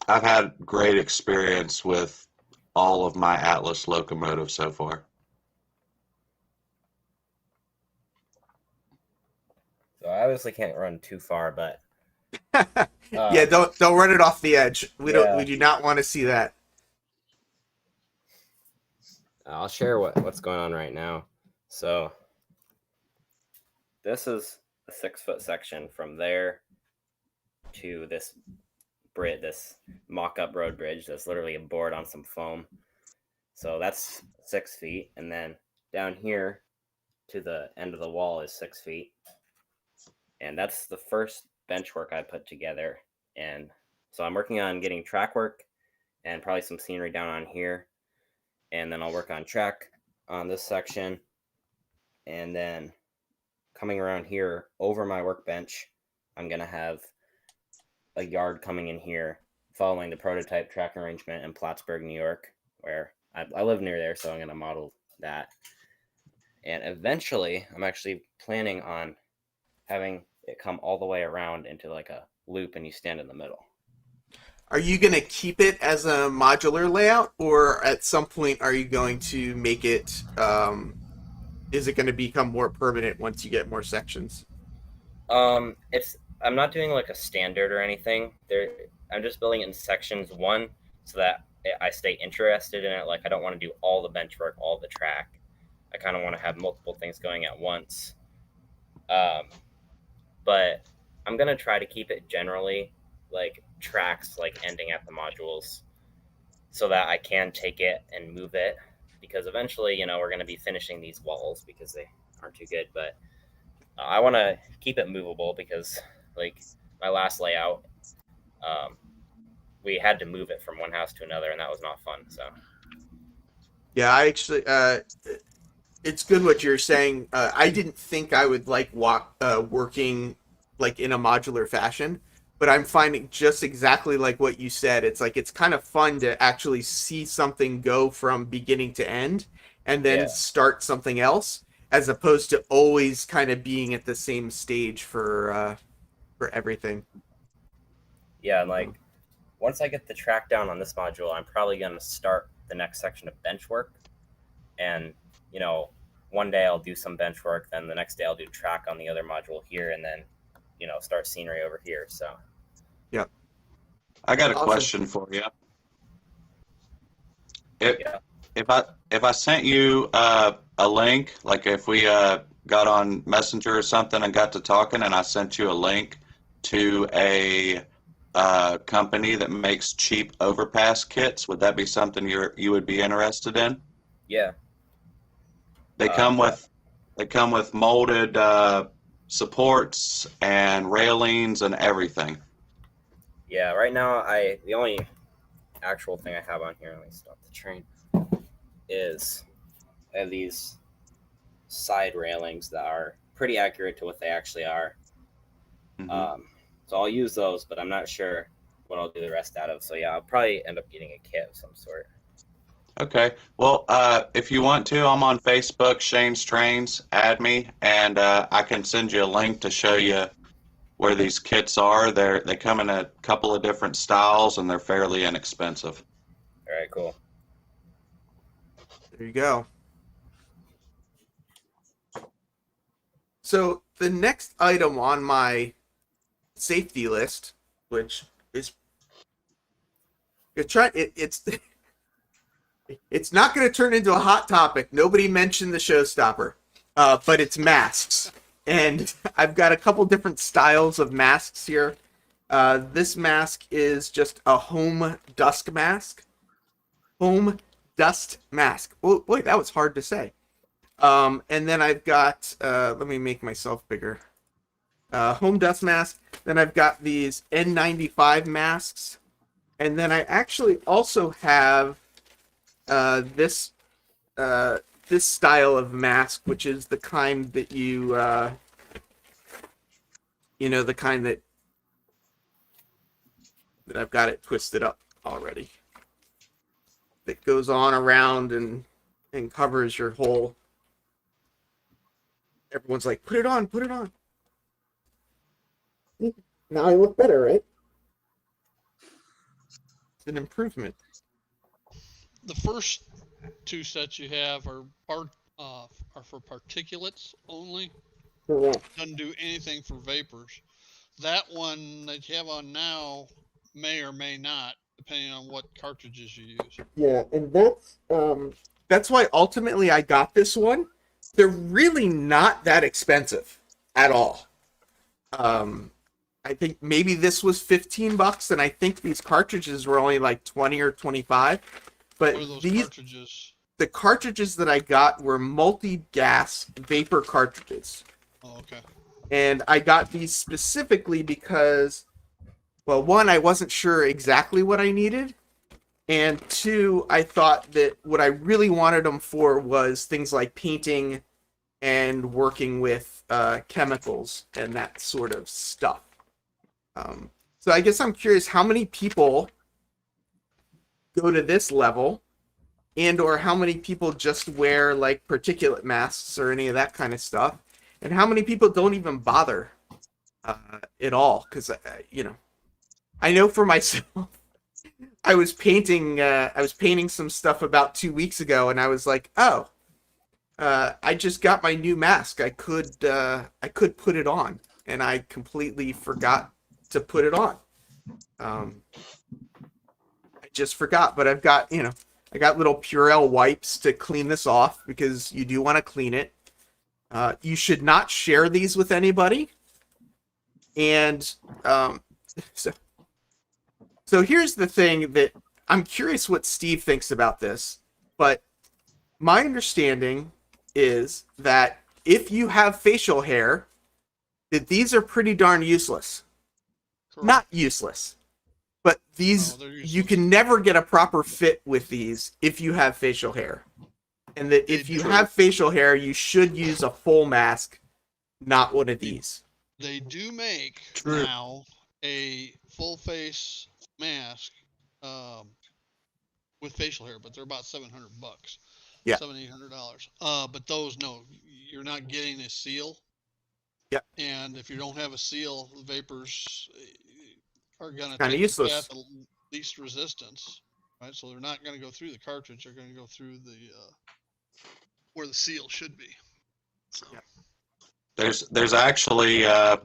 I've had great experience with all of my Atlas locomotives so far. So I obviously can't run too far, but Yeah, don't run it off the edge. We Yeah. do not want to see that. I'll share what's going on right now. So this is a 6-foot section from there to this bridge, this mock-up road bridge that's literally a board on some foam. So that's 6 feet, and then down here to the end of the wall is 6 feet. And that's the first bench work I put together. And so I'm working on getting track work and probably some scenery down on here. And then I'll work on track on this section. And then coming around here over my workbench, I'm going to have a yard coming in here following the prototype track arrangement in Plattsburgh, New York, where I live near there, so I'm going to model that. And eventually, I'm actually planning on having it come all the way around into like a loop and you stand in the middle. Are you going to keep it as a modular layout, or at some point are you going to make it, is it going to become more permanent once you get more sections? It's I'm not doing like a standard or anything. I'm just building it in sections one so that I stay interested in it. Like I don't want to do all the bench work, all the track. I kind of want to have multiple things going at once. But I'm gonna try to keep it generally like tracks, like ending at the modules, so that I can take it and move it. Because eventually, you know, we're gonna be finishing these walls because they aren't too good. But I want to keep it movable because, like, my last layout, we had to move it from one house to another, and that was not fun. So, Yeah, I actually, it's good what you're saying. I didn't think I would like working like in a modular fashion, but I'm finding just exactly like what you said. It's like it's kind of fun to actually see something go from beginning to end and then Yeah. start something else, as opposed to always kind of being at the same stage for everything. yeah, and like once I get the track down on this module, I'm probably going to start the next section of bench work. And, you know, one day I'll do some bench work, then the next day I'll do track on the other module here, and then, you know, start scenery over here. So, Yep. I got a Awesome. question for you. yeah. If I sent you a link, like if we got on Messenger or something and got to talking, and I sent you a link to a company that makes cheap overpass kits, would that be something you would be interested in? Yeah. They come with molded supports and railings and everything. Yeah, right now the only actual thing I have on here, let me stop the train, is I have these side railings that are pretty accurate to what they actually are. Mhm. So I'll use those, but I'm not sure what I'll do the rest out of. So yeah, I'll probably end up getting a kit of some sort. Okay. Well, if you want to, I'm on Facebook, Shane's Trains. Add me, and I can send you a link to show you where these kits are. They come in a couple of different styles, and they're fairly inexpensive. All right, cool. There you go. So the next item on my safety list, which is it's it's not going to turn into a hot topic. Nobody mentioned the showstopper, but it's masks, and I've got a couple different styles of masks here. This mask is just a home dust mask. Home dust mask. Oh, boy, that was hard to say. And then I've got, let me make myself bigger. Home dust mask. Then I've got these N95 masks. And then I actually also have this style of mask, which is the kind that the kind that I've got it twisted up already. That goes on around and covers your whole. Everyone's like, put it on, put it on. Now I look better, right? It's an improvement. The first two sets you have are for particulates only. Correct. Doesn't do anything for vapors. That one that you have on now may or may not, depending on what cartridges you use. Yeah, and that's why ultimately I got this one. They're really not that expensive at all. I think maybe this was $15, and I think these cartridges were only like 20 or 25. But What are those these cartridges? the cartridges that I got were multi-gas vapor cartridges. Oh, okay. And I got these specifically because, well, one, I wasn't sure exactly what I needed. And two, I thought that what I really wanted them for was things like painting and working with chemicals and that sort of stuff. So I guess I'm curious how many people go to this level, and or how many people just wear like particulate masks or any of that kind of stuff, and how many people don't even bother at all. Because I know for myself, I was painting some stuff about 2 weeks ago, and I was like, I just got my new mask. I could put it on, and I completely forgot to put it on. I just forgot, but I've got, I got little Purell wipes to clean this off because you do want to clean it. You should not share these with anybody. And so here's the thing that I'm curious what Steve thinks about this, but my understanding is that if you have facial hair, that these are pretty darn useless. Correct. Not useless, but these, No, they're you useless. can never get a proper fit with these if you have facial hair. And that if you have facial hair, you should use a full mask, not one of these. They do make True. now a full face mask with facial hair, but they're about $700. Yeah. $700-800. But those, no, you're not getting a seal. Yeah. And if you don't have a seal, the vapors are gonna Kinda take useless. the path of least resistance, right? So they're not gonna go through the cartridge. They're gonna go through the where the seal should be. So. Yeah. There's actually a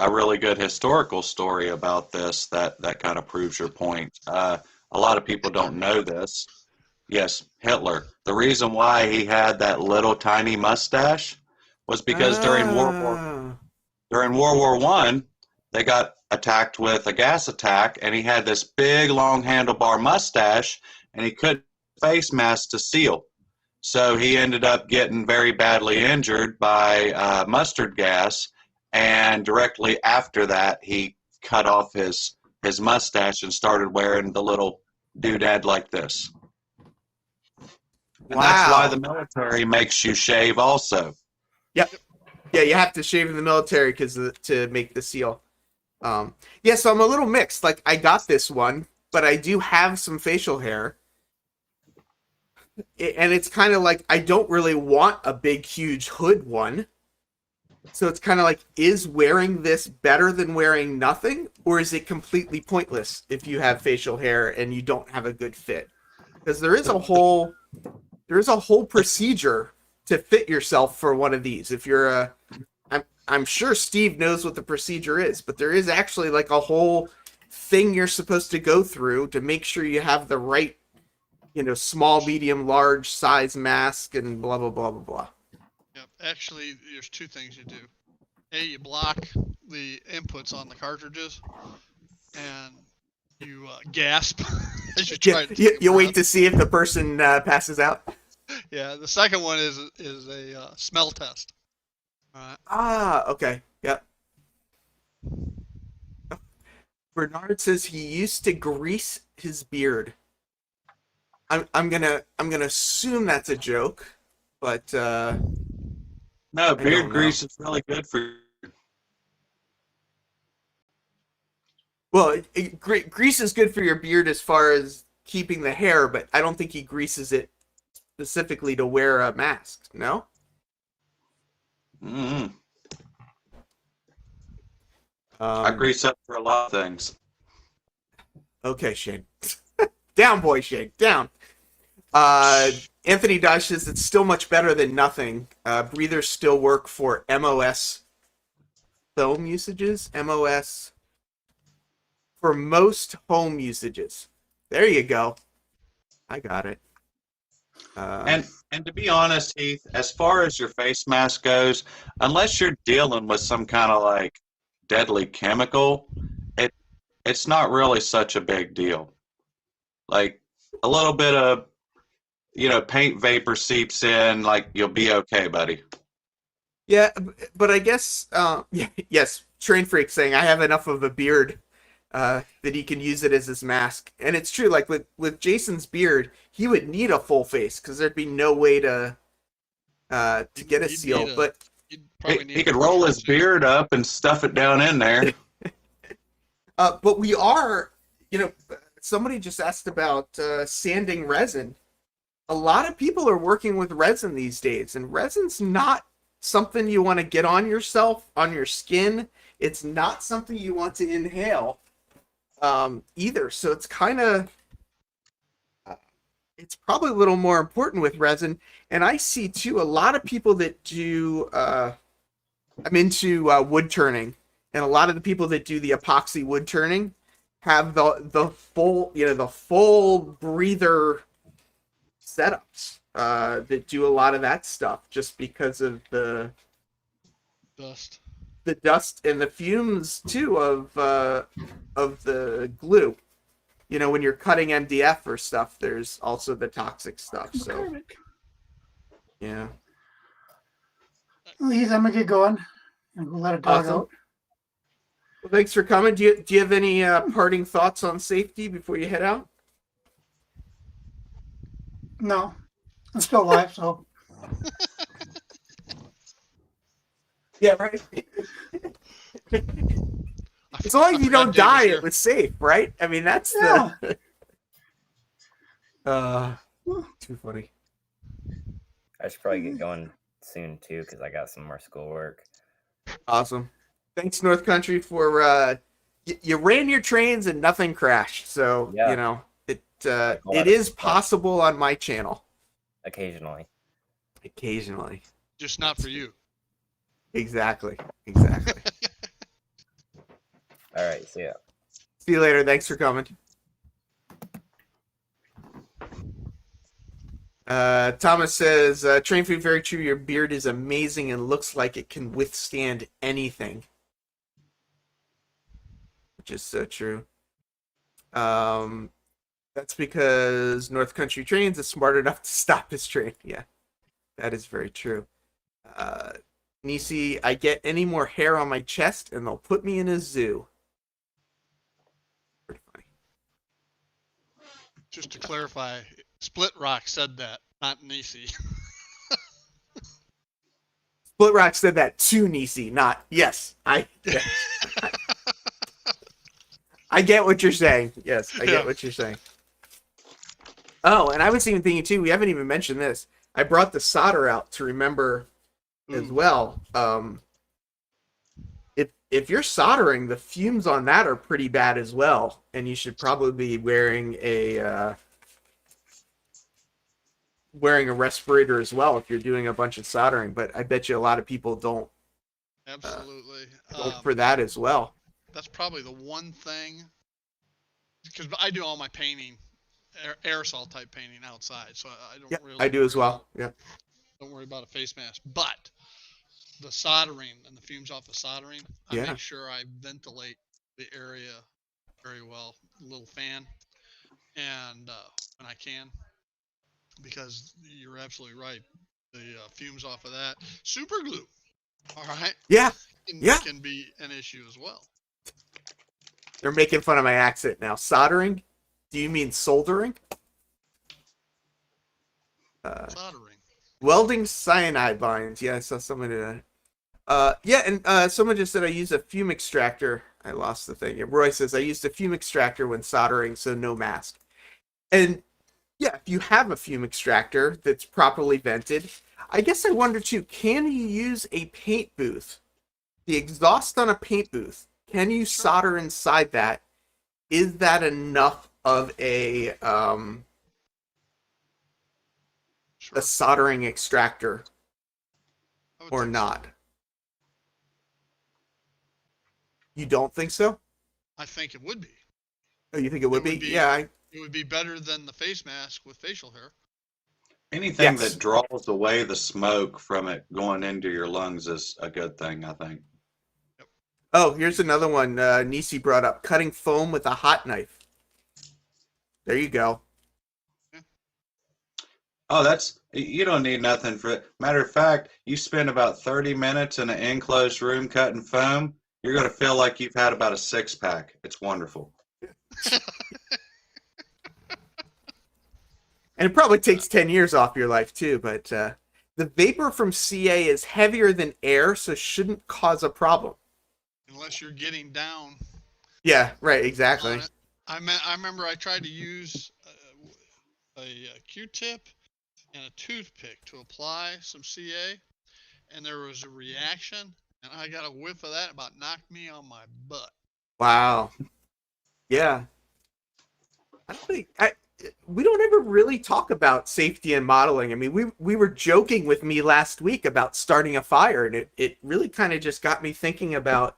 really good historical story about this that kind of proves your point. A lot of people don't know this. Yes, Hitler. The reason why he had that little tiny mustache was because during World War I, they got attacked with a gas attack, and he had this big long handlebar mustache, and he couldn't face mask to seal. So he ended up getting very badly injured by mustard gas, and directly after that, he cut off his mustache and started wearing the little doodad like this. And that's why the military makes you shave also. Yep. Yeah, you have to shave in the military to make the seal. Yeah, so I'm a little mixed. Like, I got this one, but I do have some facial hair. And it's kind of like, I don't really want a big, huge hood one. So it's kind of like, is wearing this better than wearing nothing? Or is it completely pointless if you have facial hair and you don't have a good fit? Because there is a whole procedure to fit yourself for one of these. If you're I'm sure Steve knows what the procedure is, but there is actually like a whole thing you're supposed to go through to make sure you have the right, small, medium, large size mask and blah, blah, blah, blah, blah. Yep. Actually, there's two things you do. A, you block the inputs on the cartridges, and you gasp as you try to take a You wait breath. to see if the person passes out. Yeah. The second one is a smell test. All right. Ah, okay. Yep. Bernard says he used to grease his beard. I'm gonna assume that's a joke, but No, don't beard know. grease is really good for you. well, grease is good for your beard as far as keeping the hair, but I don't think he greases it specifically to wear a mask. No. Mm-hmm. I grease up for a lot of things. Okay, Shane. Down, boy, Shane. Down. Anthony Dash says it's still much better than nothing. Breathers still work for MOS film usages. MOS for most home usages. There you go. I got it. And to be honest, Heath, as far as your face mask goes, unless you're dealing with some kind of like deadly chemical, it's not really such a big deal. Like a little bit of paint vapor seeps in, like you'll be okay, buddy. Yeah, but I guess yes, Train Freak saying I have enough of a beard that he can use it as his mask. And it's true, like with Jason's beard, he would need a full face because there'd be no way to get a You'd seal. need But You'd probably need He a could roll his cartridge. beard up and stuff it down in there. but we are, somebody just asked about sanding resin. A lot of people are working with resin these days, and resin's not something you want to get on yourself, on your skin. It's not something you want to inhale either. So it's kind of, it's probably a little more important with resin. And I see too a lot of people that do. I'm into wood turning, and a lot of the people that do the epoxy wood turning have the full breather setups that do a lot of that stuff just because of the Dust. dust and the fumes too of the glue. You know, when you're cutting MDF or stuff, there's also the toxic stuff. So yeah. Well, I'm gonna get going and go let a dog Awesome. out. Well, thanks for coming. Do you have any parting thoughts on safety before you head out? No, I'm still alive, so Yeah, right. As long as you don't die, it was safe, right? I mean, that's yeah. too funny. I should probably get going soon too because I got some more schoolwork. Awesome. Thanks, North Country, for you ran your trains and nothing crashed. So Yeah. you know it lot it of is stuff. possible on my channel. Occasionally. Occasionally. Just not for you. Exactly. All right. See ya. See you later. Thanks for coming. Thomas says, Train Food, very true. Your beard is amazing and looks like it can withstand anything. Which is so true. That's because North Country Trains is smart enough to stop his train. Yeah, that is very true. Nisi, I get any more hair on my chest and they'll put me in a zoo. Pretty funny. Just to clarify, Split Rock said that, not Nisi. Split Rock said that to Nisi, not yes. I get what you're saying. Yes, I get what you're saying. Oh, and I was even thinking too, we haven't even mentioned this. I brought the solder out to remember as well. If you're soldering, the fumes on that are pretty bad as well, and you should probably be wearing a respirator as well if you're doing a bunch of soldering. But I bet you a lot of people don't. Absolutely. Don't for that as well. That's probably the one thing, because I do all my painting, aerosol type painting outside, so I don't really. I do as well. Yeah. Don't worry about a face mask, but the soldering and the fumes off the soldering, I make sure I ventilate the area very well, a little fan, and when I can, because you're absolutely right. The fumes off of that super glue, all right, can be an issue as well. They're making fun of my accent now. Soldering? Do you mean soldering? Soldering. Welding cyanide binds. Yeah, I saw someone do that. Someone just said I use a fume extractor. I lost the thing. Roy says I used a fume extractor when soldering, so no mask. And yeah, if you have a fume extractor that's properly vented, I guess I wonder too, can you use a paint booth? The exhaust on a paint booth, can you solder inside that? Is that enough of a soldering extractor or not? You don't think so? I think it would be. Oh, you think it would be? Yeah. It would be better than the face mask with facial hair. Anything that draws away the smoke from it going into your lungs is a good thing, I think. Yep. Oh, here's another one Nisi brought up. Cutting foam with a hot knife. There you go. Yeah. Oh, you don't need nothing for it. Matter of fact, you spend about 30 minutes in an enclosed room cutting foam, you're going to feel like you've had about a 6-pack. It's wonderful. And it probably takes 10 years off your life too, but the vapor from CA is heavier than air, so shouldn't cause a problem. Unless you're getting down. Yeah, right, exactly. I remember I tried to use a Q-tip and a toothpick to apply some CA, and there was a reaction, and I got a whiff of that, about knocked me on my butt. Wow. Yeah. I don't think we don't ever really talk about safety and modeling. I mean, we were joking with me last week about starting a fire, and it really kind of just got me thinking about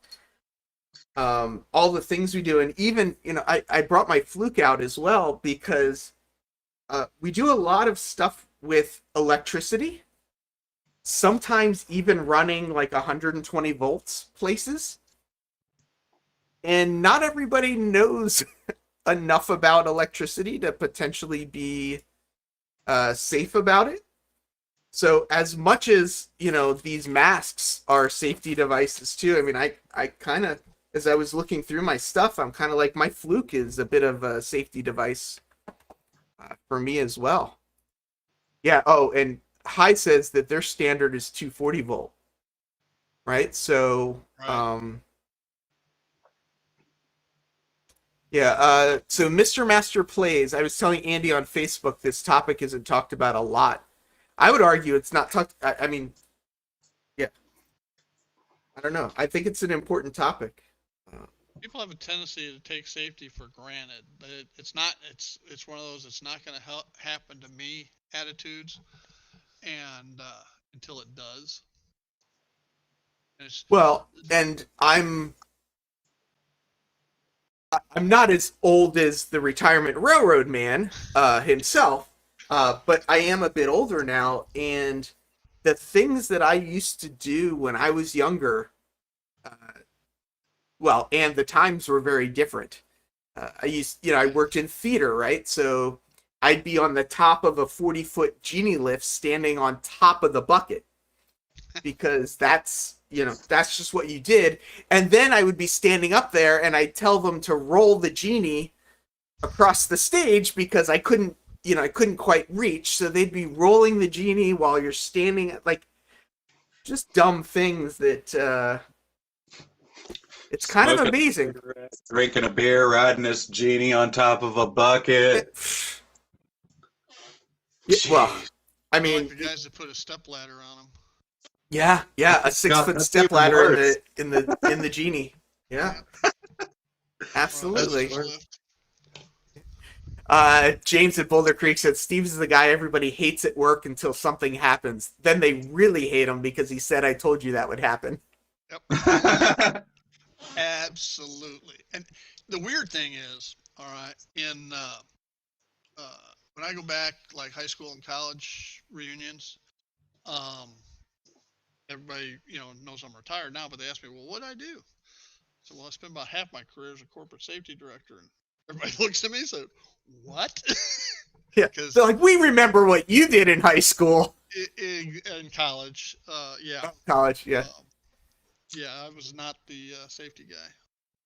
all the things we do. And even, I brought my fluke out as well because we do a lot of stuff with electricity, sometimes even running like 120 volts places. And not everybody knows enough about electricity to potentially be safe about it. So as much as, these masks are safety devices too, I mean, I kind of, as I was looking through my stuff, I'm kind of like, my fluke is a bit of a safety device for me as well. Yeah. Oh, and High says that their standard is 240 volt. Right. So, Right. yeah. So Mr. Master Plays, I was telling Andy on Facebook, this topic isn't talked about a lot. I would argue it's not talked. I mean, yeah. I don't know. I think it's an important topic. People have a tendency to take safety for granted, but it's not. It's one of those. It's not going to happen to me attitudes, and until it does. And Well, and I'm not as old as the retirement railroad man himself, but I am a bit older now, and the things that I used to do when I was younger, well, and the times were very different. I worked in theater, right? So I'd be on the top of a 40-foot genie lift standing on top of the bucket because that's just what you did. And then I would be standing up there and I'd tell them to roll the genie across the stage because I couldn't quite reach. So they'd be rolling the genie while you're standing, like just dumb things that, it's kind of amazing. Drinking a beer, riding this genie on top of a bucket. Yeah, well, I I mean, like the guys that put a step ladder on them. yeah, a 6-foot that's step even ladder worse. in the genie. Yeah, absolutely. James at Boulder Creek said Steve's is the guy everybody hates at work until something happens. Then they really hate him because he said, "I told you that would happen." Yep. Absolutely. And the weird thing is, all right, when I go back like high school and college reunions, everybody knows I'm retired now, but they ask me, well, what did I do? So, well, I spent about half my career as a corporate safety director, and everybody looks at me and says, what? Yeah, they're like, "We remember what you did in high school." In college, yeah. College, yeah. Yeah, I was not the safety guy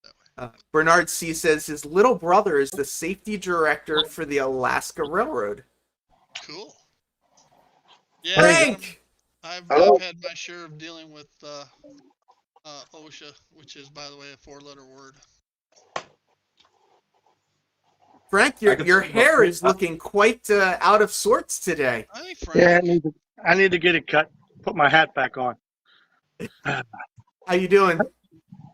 that way. Bernard C. says his little brother is the safety director for the Alaska Railroad. Cool. Yeah, Frank! I've had my share of dealing with OSHA, which is, by the way, a 4-letter word. Frank, your hair is looking quite out of sorts today. Hey, Frank. Yeah, I need to get it cut. Put my hat back on. How you doing?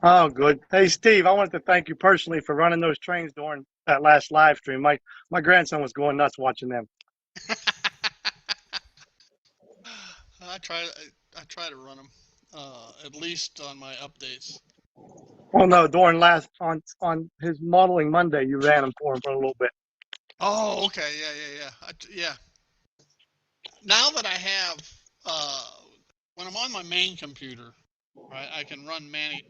Oh, good. Hey, Steve, I wanted to thank you personally for running those trains during that last live stream. My grandson was going nuts watching them. I try to run them, at least on my updates. Well, no, during on his modeling Monday, you ran them for him for a little bit. Oh, okay, yeah. Now that I have, when I'm on my main computer, right, I can run mini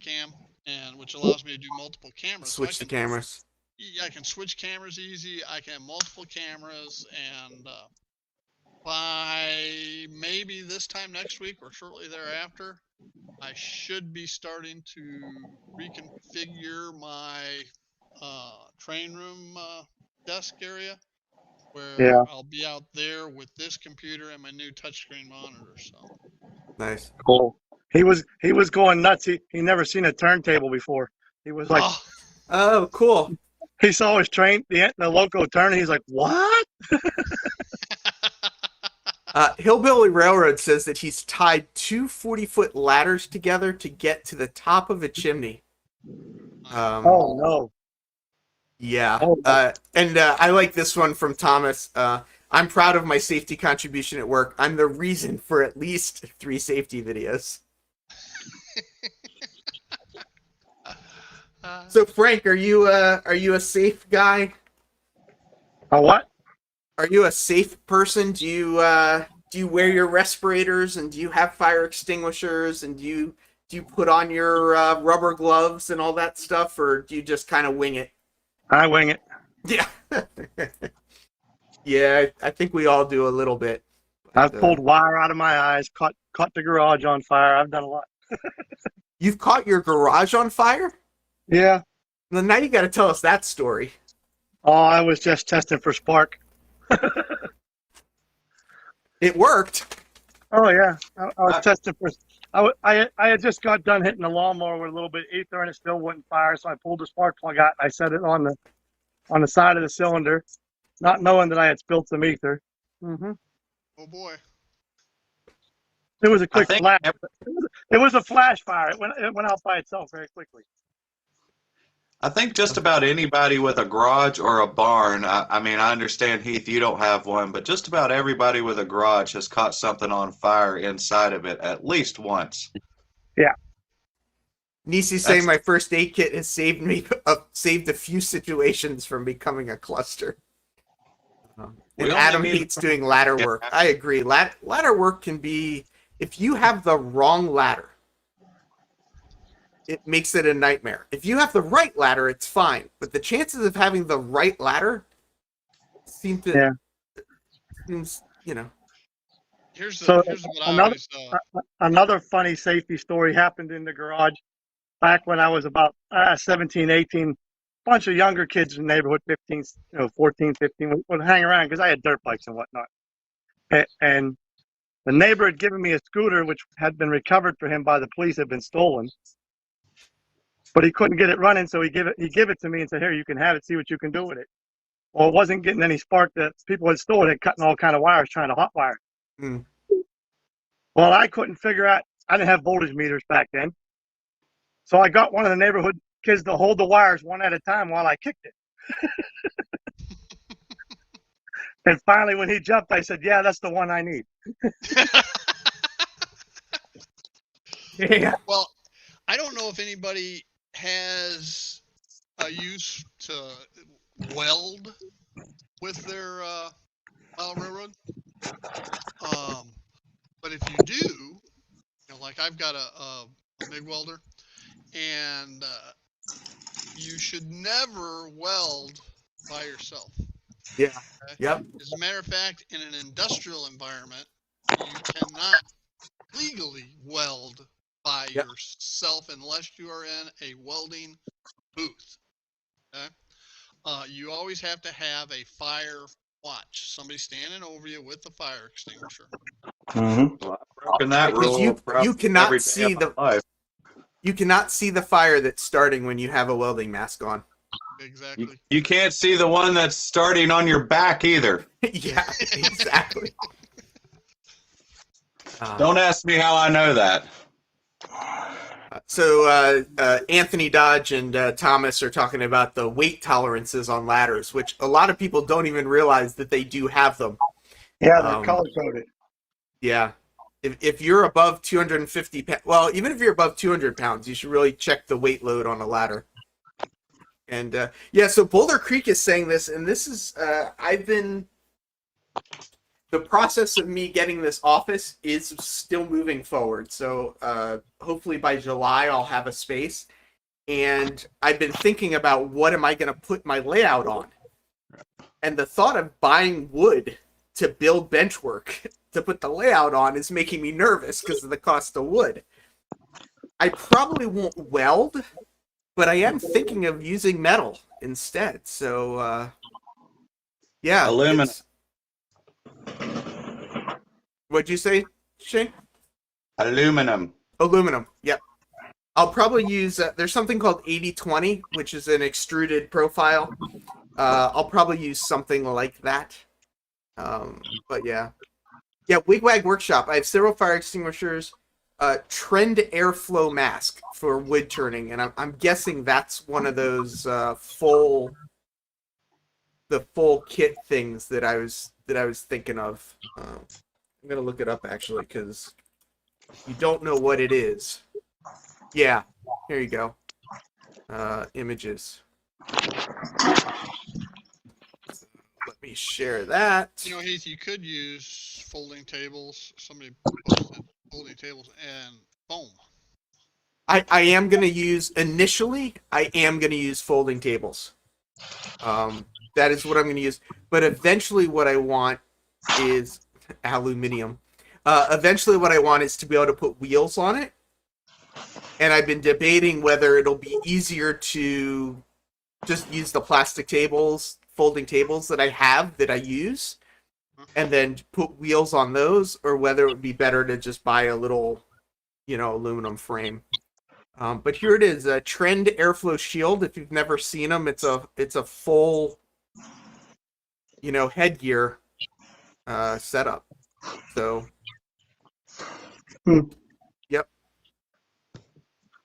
cam, and which allows me to do multiple cameras. Switch the cameras. Yeah, I can switch cameras easy. I can have multiple cameras, and by maybe this time next week or shortly thereafter, I should be starting to reconfigure my train room desk area, where I'll be out there with this computer and my new touchscreen monitor. So Nice. Cool. He was going nuts. He never seen a turntable before. He was like, oh, cool. He saw his train, the loco turn, and he's like, what? Hillbilly Railroad says that he's tied 2 40-foot ladders together to get to the top of a chimney. Oh, no. Yeah. And I like this one from Thomas. I'm proud of my safety contribution at work. I'm the reason for at least 3 safety videos. So Frank, are you a safe guy? A what? Are you a safe person? Do you wear your respirators, and do you have fire extinguishers, and do you put on your rubber gloves and all that stuff, or do you just kind of wing it? I wing it. Yeah. Yeah, I think we all do a little bit. I've But, pulled wire out of my eyes, caught the garage on fire. I've done a lot. you've caught your garage on fire? Yeah. Well, now you got to tell us that story. Oh, I was just testing for spark. It worked. Oh yeah, I was testing for. I had just got done hitting the lawnmower with a little bit of ether and it still wouldn't fire, so I pulled the spark plug out and I set it on the side of the cylinder, not knowing that I had spilled some ether. Mm-hmm. Oh boy. It was a quick think flash. It was a flash fire. It went out by itself very quickly. I think just about anybody with a garage or a barn, I mean, I understand, Heath, you don't have one, but just about everybody with a garage has caught something on fire inside of it at least once. Yeah. Nisi saying my first aid kit has saved a few situations from becoming a cluster. And Adam hates doing ladder work. I agree. Ladder work can be, if you have the wrong ladder, it makes it a nightmare. If you have the right ladder, it's fine. But the chances of having the right ladder seems, you know. Here's So what I always another funny safety story happened in the garage back when I was about 17, 18. Bunch of younger kids in the neighborhood, 15, 14, 15, would hang around because I had dirt bikes and whatnot. And the neighbor had given me a scooter which had been recovered for him by the police, had been stolen. But he couldn't get it running, so he gave it to me and said, "Here, you can have it. See what you can do with it." Well, it wasn't getting any spark. That people had stolen it, cutting all kind of wires, trying to hot wire. Mm. Well, I couldn't figure out. I didn't have voltage meters back then, so I got one of the neighborhood kids to hold the wires one at a time while I kicked it. And finally, when he jumped, I said, "Yeah, that's the one I need." Yeah. Well, I don't know if anybody has a use to weld with their railroad. But if you do, like I've got a MIG welder, and you should never weld by yourself. Yeah. Okay? Yep. As a matter of fact, in an industrial environment, you cannot legally weld by yourself unless you are in a welding booth. Okay? You always have to have a fire watch, somebody standing over you with a fire extinguisher. Mm-hmm. Well, I've broken that Because rule. you cannot every day see of my life. you cannot see the fire that's starting when you have a welding mask on. Exactly. You can't see the one that's starting on your back either. Yeah, exactly. Don't ask me how I know that. So Anthony Dodge and Thomas are talking about the weight tolerances on ladders, which a lot of people don't even realize that they do have them. Yeah, they're color coded. Yeah. If you're above 250 pounds, well, even if you're above 200 pounds, you should really check the weight load on a ladder. And yeah, so Boulder Creek is saying this, and this is, the process of me getting this office is still moving forward. So hopefully by July, I'll have a space. And I've been thinking about what am I going to put my layout on? And the thought of buying wood to build benchwork to put the layout on is making me nervous because of the cost of wood. I probably won't weld, but I am thinking of using metal instead. So, yeah. Aluminum. What'd you say, Shane? Aluminum. Aluminum, yep. I'll probably use, there's something called 80-20, which is an extruded profile. I'll probably use something like that. But yeah. Yeah, Wigwag Workshop. I have several fire extinguishers, trend airflow mask for wood turning, and I'm guessing that's one of those full kit things that I was thinking of. I'm gonna look it up actually because you don't know what it is. Yeah, here you go. images. Let me share that. You know, Heath, you could use folding tables. Somebody posted folding tables and foam. I am going to use, initially, I am going to use folding tables. That is what I'm going to use. But eventually what I want is aluminum. Eventually what I want is to be able to put wheels on it. And I've been debating whether it'll be easier to just use the plastic tables, folding tables that I have that I use, and then put wheels on those, or whether it would be better to just buy a little, aluminum frame. But here it is, a Trend Airflow Shield. If you've never seen them, it's a full, headgear setup. So, yep.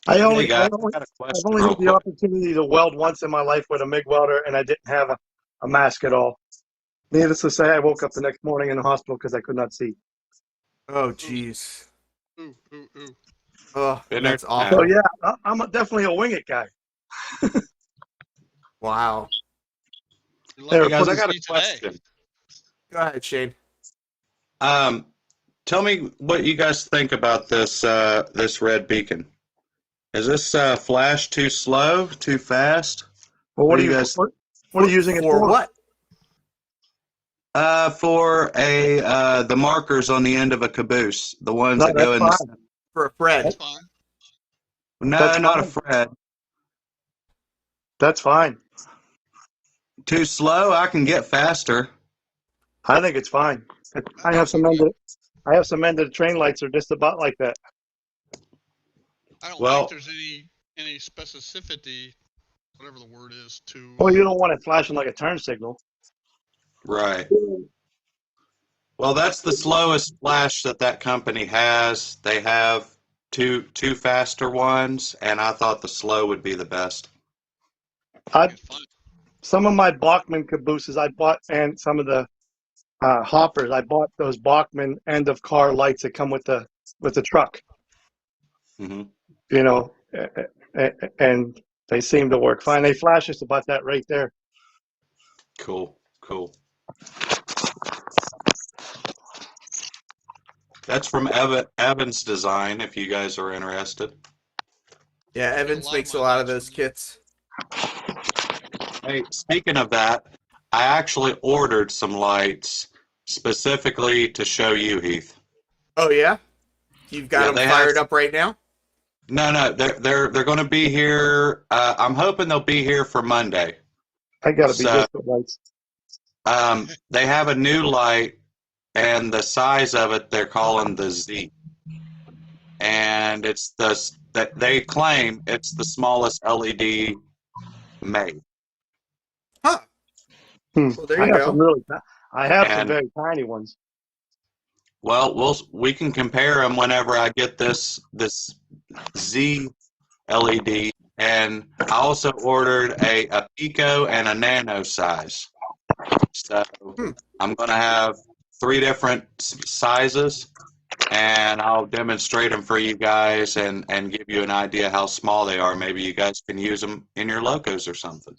I Hey only, guys, I only, I got a I've question only real had the quick. opportunity to weld once in my life with a MIG welder, and I didn't have a mask at all. Needless to say, I woke up the next morning in the hospital because I could not see. Oh, jeez. Ooh, ooh, ooh. Oh, Been there, that's So awful. yeah, I'm definitely a wing it guy. Wow. You're Hey, lucky Hey guys, to I got a see today. question. Go ahead, Shane. Tell me what you guys think about this red beacon. Is this flash too slow, too fast? Well, What do you guys what are you using it For for? what? for the markers on the end of a caboose, the ones No, that that's go in the fine. center? For a Fred. That's fine. No, That's not a fine. Fred. That's fine. Too slow? I can get faster. I think it's fine. I have some Okay. ended train lights are just about like that. I don't Well, think there's any specificity, whatever the word is, to Well, you don't want it flashing like a turn signal. right. Well, that's the slowest flash that company has. They have two faster ones, and I thought the slow would be the best. I it's fine. Some of my Bachmann cabooses I bought, and some of the hoppers I bought those Bachmann end of car lights that come with the truck. Hmm. You know, and they seem to work fine. They flash just about that right there. Cool, cool. That's from Evan's Design, if you guys are interested. Yeah, Yeah, a Evans lot of makes a my lot of lights those from kits. Hey, speaking of that, I actually ordered some lights specifically to show you, Heath. Oh, yeah? You've got Yeah, them they have. fired up right now? No, they're going to be here. I'm hoping they'll be here for Monday. I got to be So, just the lights. they have a new light, and the size of it they're calling the Z, and it's that they claim it's the smallest LED made. Huh. Hmm. Well, there you go. I have some And very tiny ones. well, we can compare them whenever I get this Z LED, and I also ordered a pico and a nano size. So Hmm. I'm going to have three different sizes, and I'll demonstrate them for you guys and give you an idea how small they are. Maybe you guys can use them in your locos or something.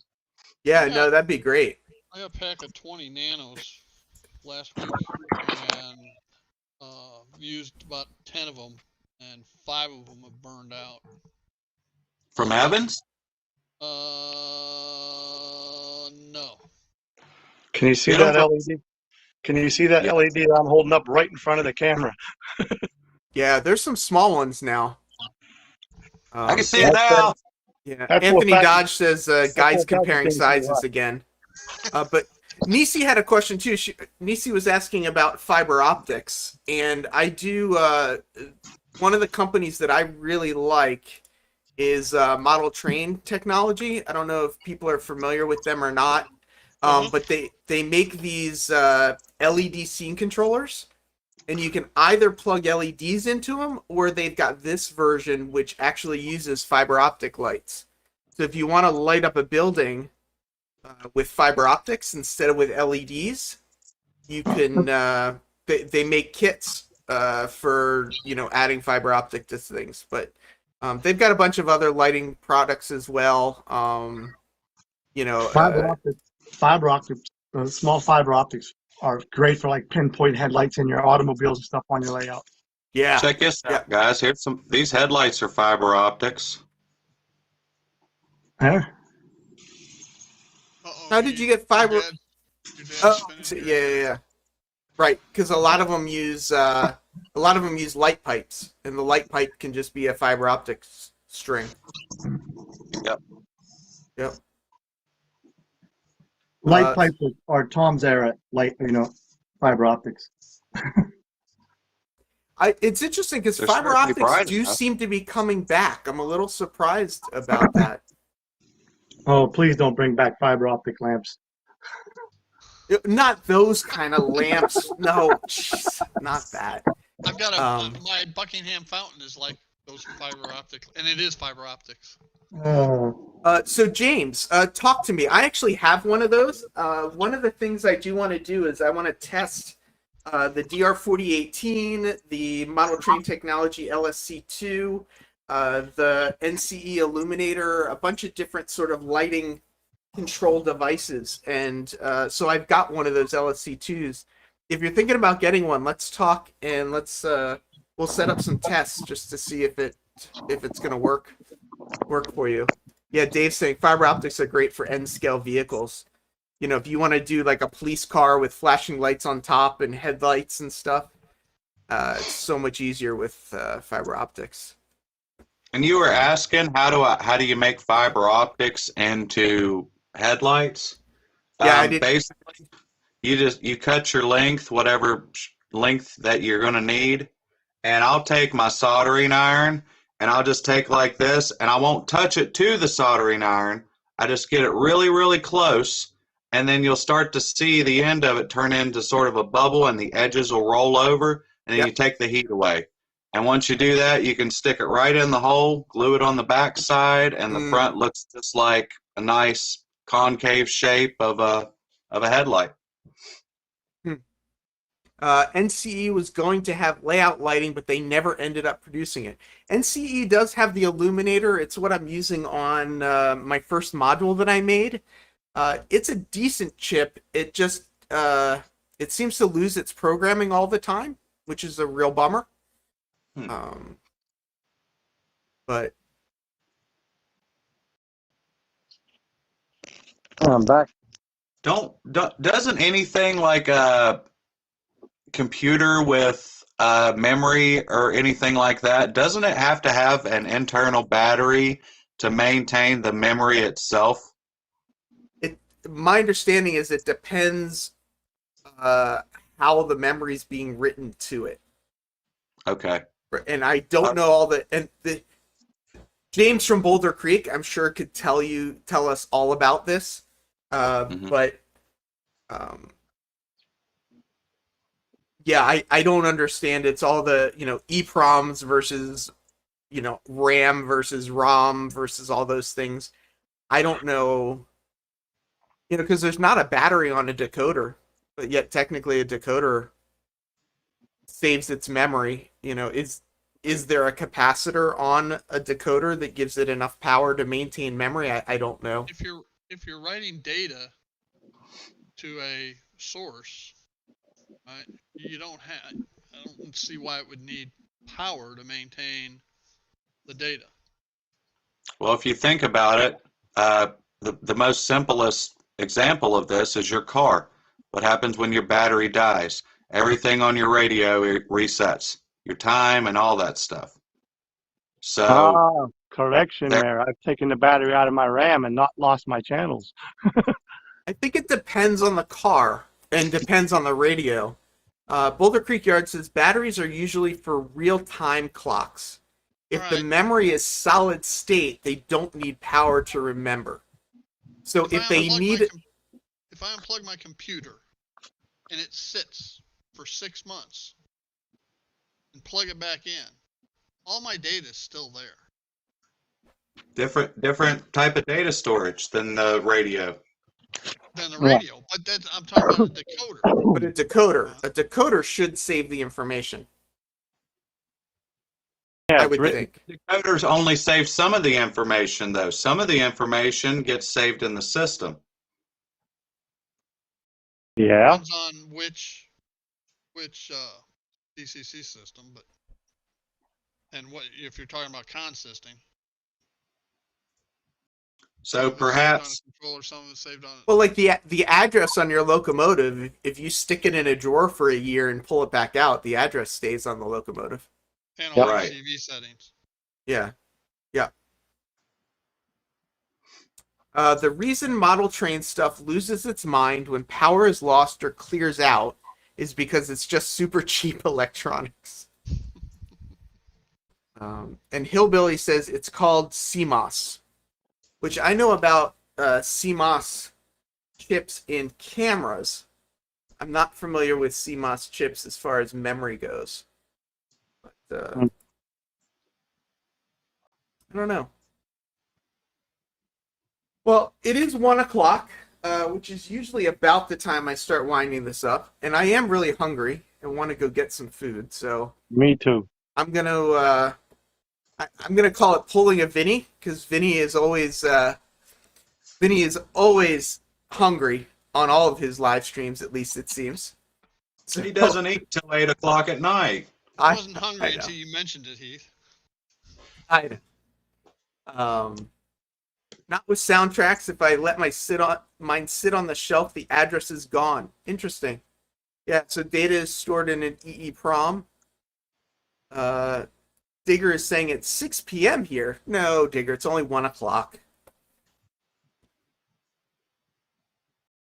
Yeah, no, that'd be great. I got a pack of 20 nanos last week and used about 10 of them, and 5 of them have burned out. From Evans? No. Can you see Get them that from, LED? Can you see that yeah. LED that I'm holding up right in front of the camera? Yeah, there's some small ones now. I can see it That's now. Yeah, that's for a Anthony fact. Dodge says That's for guys a fact you comparing can't see a sizes lot. again. But Nisi had a question too. Nisi was asking about fiber optics, and I do. One of the companies that I really like is Model Train Technology. I don't know if people are familiar with them or not, but they make these LED scene controllers, and you can either plug LEDs into them, or they've got this version which actually uses fiber optic lights. So if you want to light up a building with fiber optics instead of with LEDs, you can. They make kits for adding fiber optic to things, but They've got a bunch of other lighting products as well. You know, Fiber optics, small fiber optics are great for like pinpoint headlights in your automobiles and stuff on your layout. yeah, Check this yeah. out, guys. Here's some. These headlights are fiber optics. Yeah. Uh-oh, How did you get fiber? Your dad's Oh, spinning yeah, your yeah, hair. yeah. Right, because a lot of them use light pipes, and the light pipe can just be a fiber optics string. Yep. Yep. Light pipes are Tom's era, fiber optics. It's interesting because They're fiber certainly optics bright do enough. seem to be coming back. I'm a little surprised about that. Oh, please don't bring back fiber optic lamps. Not those kind of lamps. No, jeez, not that. I've got my Buckingham fountain is like those fiber optic, and it is fiber optics. So James, talk to me. I actually have one of those. One of the things I do want to do is I want to test the DR4018, the Model Train Technology LSC2, the NCE Illuminator, a bunch of different sort of lighting control devices. And so I've got one of those LSC2s. If you're thinking about getting one, let's talk and we'll set up some tests just to see if it's going to work for you. Yeah, Dave's saying fiber optics are great for N-scale vehicles. You know, if you want to do like a police car with flashing lights on top and headlights and stuff, it's so much easier with fiber optics. And you were asking how do you make fiber optics into headlights? Yeah, I did. Basically, you cut your length, whatever length that you're going to need, and I'll take my soldering iron and I'll just take like this, and I won't touch it to the soldering iron. I just get it really, really close, and then you'll start to see the end of it turn into sort of a bubble, and the edges will roll over, and then you take the heat away. And once you do that, you can stick it right in the hole, glue it on the back side, and the front looks just like a nice concave shape of a headlight. NCE was going to have layout lighting, but they never ended up producing it. NCE does have the Illuminator. It's what I'm using on my first module that I made. It's a decent chip. It just it seems to lose its programming all the time, which is a real bummer. But I'm back. Doesn't anything like a computer with memory or anything like that, doesn't it have to have an internal battery to maintain the memory itself? My understanding is it depends how the memory is being written to it. Okay. And I don't know all the James from Boulder Creek, I'm sure could tell us all about this. But yeah, I don't understand. It's all the, EPROMs versus, RAM versus ROM versus all those things. I don't know, because there's not a battery on a decoder, but yet technically a decoder saves its memory. Is there a capacitor on a decoder that gives it enough power to maintain memory? I don't know. If you're writing data to a source, right, I don't see why it would need power to maintain the data. Well, if you think about it, the most simplest example of this is your car. What happens when your battery dies? Everything on your radio resets, your time and all that stuff. So correction there. I've taken the battery out of my RAM and not lost my channels. I think it depends on the car and depends on the radio. Boulder Creek Yard says batteries are usually for real-time clocks. If the memory is solid state, they don't need power to remember. So if they need it, if I unplug my computer and it sits for 6 months and plug it back in, all my data is still there. different type of data storage than the radio. But I'm talking about a decoder. But a decoder should save the information. Yeah, I it's would written. think. Decoders only save some of the information, though. Some of the information gets saved in the system. Yeah. Depends on which DCC system, but and what if you're talking about consisting. Some So of it's saved on a perhaps, controller, some of it's saved on. Well, like the address on your locomotive, if you stick it in a drawer for a year and pull it back out, the address stays on the locomotive. And all Yep. your Right. CV settings. Yeah. Yeah. The reason model train stuff loses its mind when power is lost or clears out is because it's just super cheap electronics. And Hillbilly says it's called CMOS, which I know about CMOS chips in cameras. I'm not familiar with CMOS chips as far as memory goes. But, I don't know. Well, it is 1 o'clock, which is usually about the time I start winding this up, and I am really hungry and want to go get some food. So Me too. I'm gonna I'm gonna call it pulling a Vinny, because Vinny is always hungry on all of his live streams. At least it seems. So, he doesn't eat till 8 o'clock at night. I wasn't hungry I know. until you mentioned it, Heath. I know. Not with soundtracks. If I let mine sit on the shelf, the address is gone. Interesting. Yeah, so data is stored in an EEPROM. Digger is saying it's 6 p.m. here. No, Digger, it's only 1 o'clock.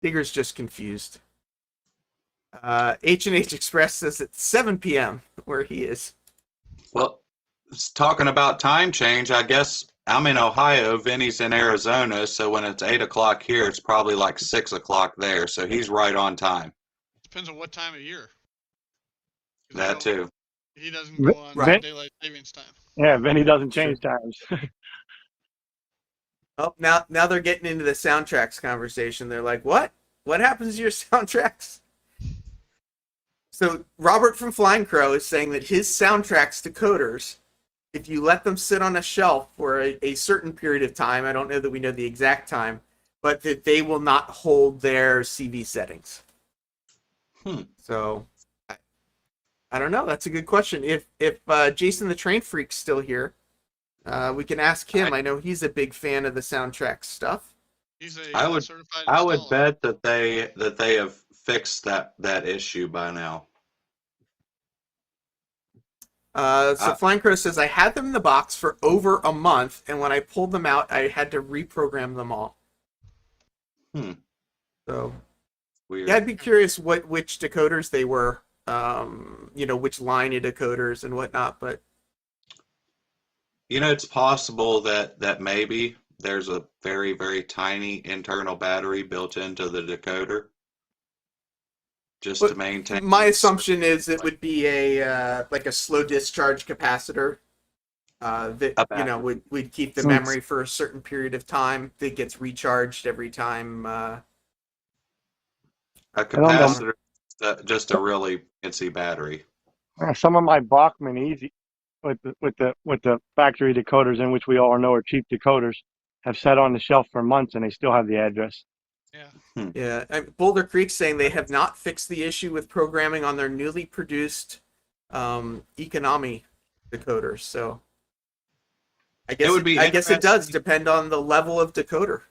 Digger's just confused. H&H Express says it's 7 p.m. where he is. Well, it's talking about time change, I guess I'm in Ohio, Vinny's in Arizona, so when it's 8 o'clock here, it's probably like 6 o'clock there, so he's right on time. Depends on what time of year. 'Cause That too. He doesn't go on Right. daylight savings time. Yeah, Vinny doesn't change times. Oh, now they're getting into the soundtracks conversation. They're like, what? What happens to your soundtracks? So Robert from Flying Crow is saying that his soundtracks decoders, if you let them sit on a shelf for a certain period of time, I don't know that we know the exact time, but that they will not hold their CV settings. So I don't know. That's a good question. If Jason the Train Freak's still here, we can ask him. I know he's a big fan of the soundtrack stuff. He's a I would certified I would installer. bet that they have fixed that issue by now. So Flying Crow says, I had them in the box for over a month, and when I pulled them out, I had to reprogram them all. So, Weird. yeah, I'd be curious which decoders they were, which line of decoders and whatnot, but... It's possible that maybe there's a very, very tiny internal battery built into the decoder just to maintain. My assumption is it would be a slow discharge capacitor that would keep the memory for a certain period of time that gets recharged every time. A capacitor, just a really fancy battery. Some of my Bachman Easy with the factory decoders, in which we all know are cheap decoders, have sat on the shelf for months and they still have the address. Yeah. Yeah, Boulder Creek saying they have not fixed the issue with programming on their newly produced economy decoders. So I guess it does depend on the level of decoder.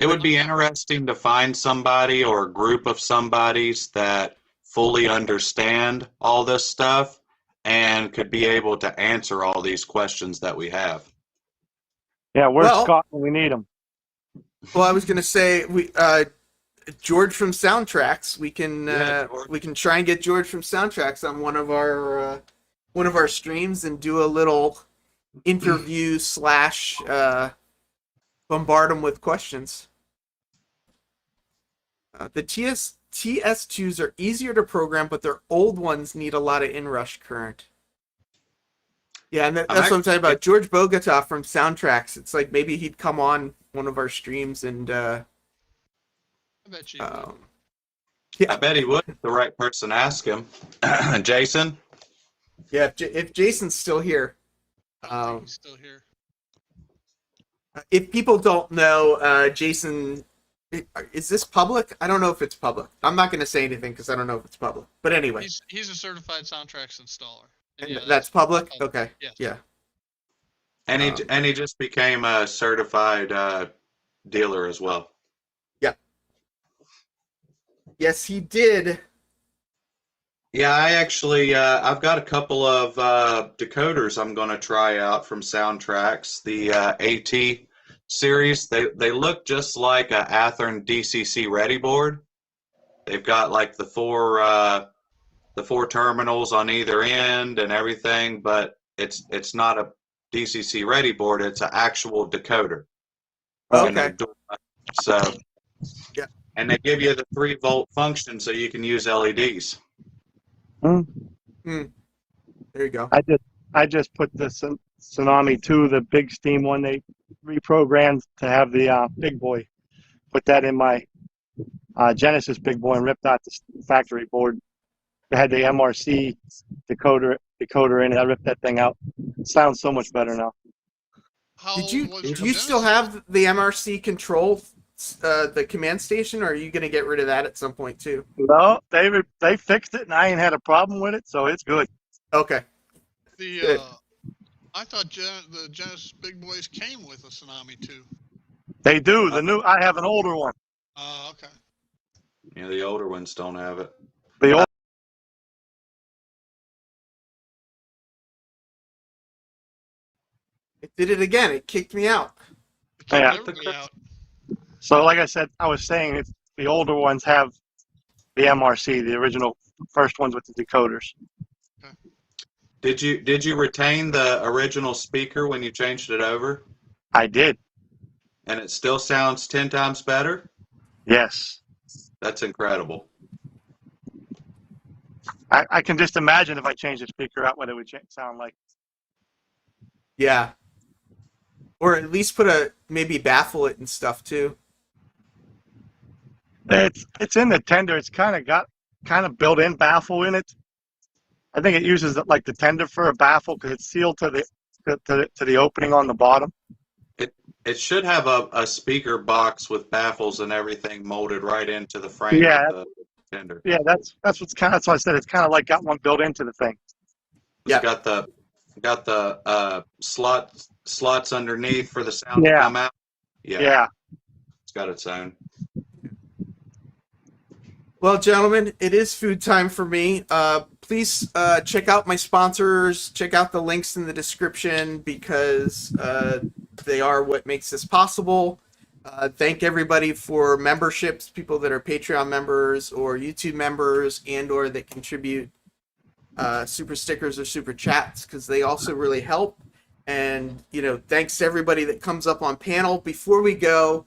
It would be interesting to find somebody or a group of somebodies that fully understand all this stuff and could be able to answer all these questions that we have. Yeah, where's Scott when we need him? Well, I was going to say George from Soundtracks. We can try and get George from Soundtracks on one of our streams and do a little interview / bombard them with questions. The TS2s are easier to program, but their old ones need a lot of inrush current. Yeah, and that's what I'm talking about. George Bogota from Soundtracks. It's like maybe he'd come on one of our streams and I bet you would. I bet he would if the right person asked him. Jason? Yeah, if Jason's still here. I don't think he's still here. If people don't know, Jason, is this public? I don't know if it's public. I'm not going to say anything because I don't know if it's public. But anyway, He's a certified soundtracks installer. And and yeah, that's public. public. Okay. Yes. Yeah. And he just became a certified dealer as well. Yeah. Yes, he did. Yeah, I actually I've got a couple of decoders I'm going to try out from Soundtracks, the AT series. They look just like a Athearn DCC Ready board. They've got like the four terminals on either end and everything, but it's not a DCC Ready board. It's an actual decoder. And Okay. so Yeah. and they give you the 3-volt function so you can use LEDs. There you go. I just put the Tsunami 2, the big Steam one they reprogrammed to have the big boy. Put that in my Genesis big boy and ripped out the factory board. It had the MRC decoder in it. I ripped that thing out. It sounds so much better now. How Do you was still Genesis? have the MRC control, the command station, or are you going to get rid of that at some point too? No, they fixed it and I ain't had a problem with it, so it's good. Okay. The I thought the Genesis big boys came with a Tsunami 2. They do. I have an older one. Okay. Yeah, the older ones don't have it. The old It did it again. It kicked me out. It kicked Yeah. everybody out. So like I said, I was saying the older ones have the MRC, the original first ones with the decoders. Did you retain the original speaker when you changed it over? I did. And it still sounds 10 times better? Yes. That's incredible. I can just imagine if I changed the speaker out what it would sound like. Yeah. Or at least maybe baffle it and stuff too. It's in the tender. It's kind of built-in baffle in it. I think it uses like the tender for a baffle because it's sealed to the opening on the bottom. It should have a speaker box with baffles and everything molded right into the frame Yeah. of the tender. Yeah, that's why I said it's kind of like got one built into the thing. Yeah. It's got the slots underneath for the sound to Yeah. come out. Yeah. It's got its own. Well, gentlemen, it is food time for me. Please check out my sponsors. Check out the links in the description because they are what makes this possible. Thank everybody for memberships, people that are Patreon members or YouTube members and or that contribute super stickers or super chats because they also really help. And, thanks to everybody that comes up on panel. Before we go,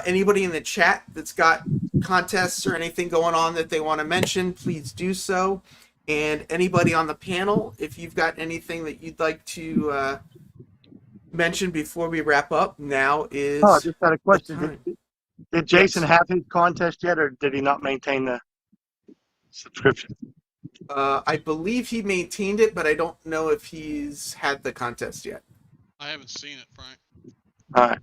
anybody in the chat that's got contests or anything going on that they want to mention, please do so. And anybody on the panel, if you've got anything that you'd like to mention before we wrap up, now is Oh, I just had a the question. time. Did Jason Yes. have his contest yet, or did he not maintain the subscription? I believe he maintained it, but I don't know if he's had the contest yet. I haven't seen it, Frank. All right.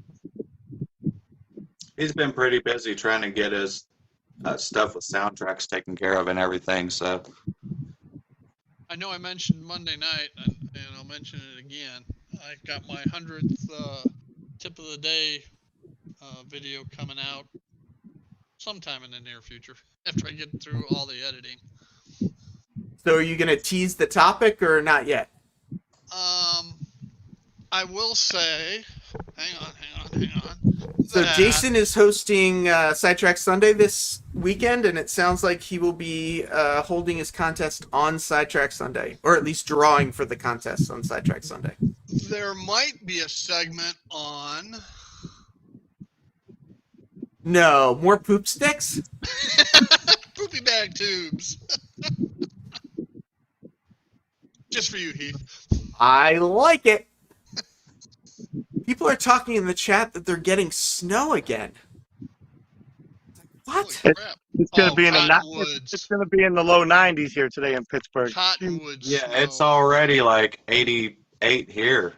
He's been pretty busy trying to get his stuff with Soundtracks taken care of and everything. So I know I mentioned Monday night, and I'll mention it again. I got my 100th tip of the day video coming out sometime in the near future after I get through all the editing. So are you going to tease the topic or not yet? I will say, hang on. So that- Jason is hosting Sidetrack Sunday this weekend, and it sounds like he will be holding his contest on Sidetrack Sunday, or at least drawing for the contest on Sidetrack Sunday. There might be a segment on No, more poop sticks? poopy bag tubes. Just for you, Heath. I like it. People are talking in the chat that they're getting snow again. What? Holy crap. It's going to Oh, be in cottonwoods. it's going to be in the low 90s here today in Pittsburgh. Cottonwood yeah, snow. it's already like 88 here.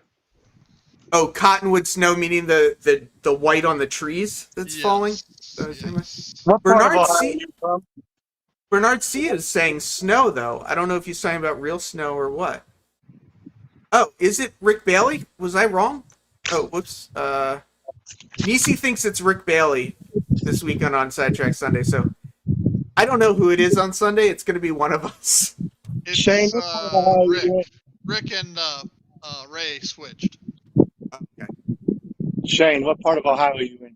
Oh, cottonwood snow, meaning the white on the trees that's falling. Yes. What part of Bernard Ohio are C. you from? Bernard C is saying snow though. I don't know if he's talking about real snow or what. Oh, is it Rick Bailey? Was I wrong? Oh, whoops. Nisi thinks it's Rick Bailey this weekend on Sidetrack Sunday. So I don't know who it is on Sunday. It's going to be one of us. It's Shane, what part of Ohio are you in? Rick and Ray switched. Okay. Shane, what part of Ohio are you in?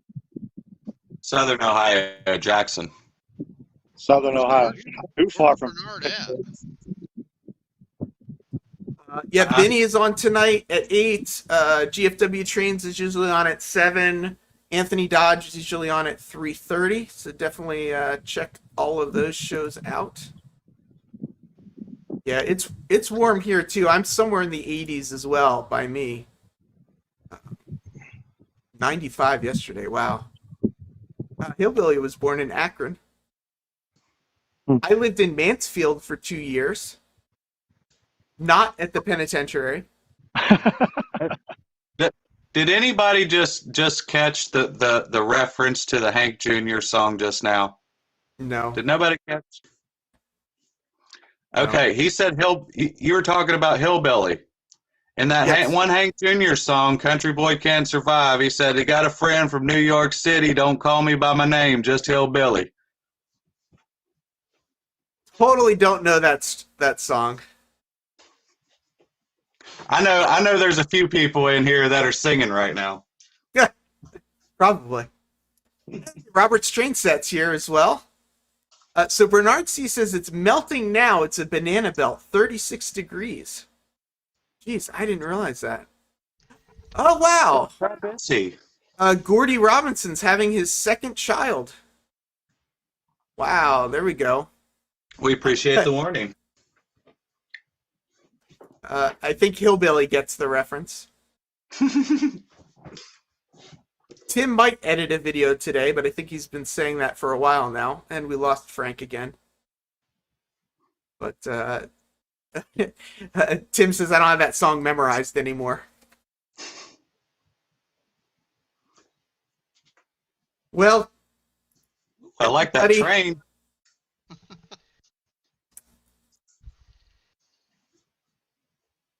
Southern Ohio, Jackson. Southern Ohio. Too far from. Bernard at? Yeah, Benny is on tonight at 8. GFW Trains is usually on at 7. Anthony Dodge is usually on at 3:30. So definitely check all of those shows out. Yeah, it's warm here too. I'm somewhere in the 80s as well by me. 95 yesterday. Wow. Hillbilly was born in Akron. I lived in Mansfield for 2 years. Not at the penitentiary. Did anybody just catch the reference to the Hank Jr. song just now? No. Did nobody catch? No. Okay, he said you were talking about hillbilly. In that Yes. one Hank Jr. song, Country Boy Can't Survive, he said, he got a friend from New York City, don't call me by my name, just hillbilly. Totally don't know that song. I know there's a few people in here that are singing right now. Yeah, probably. Robert's train set's here as well. So Bernard C says it's melting now. It's a banana belt, 36 degrees. Jeez, I didn't realize that. Oh, wow. See, Gordy Robinson's having his second child. Wow, there we go. we appreciate the warning. I think Hillbilly gets the reference. Tim might edit a video today, but I think he's been saying that for a while now, and we lost Frank again. But Tim says I don't have that song memorized anymore. Well, I like that buddy. train.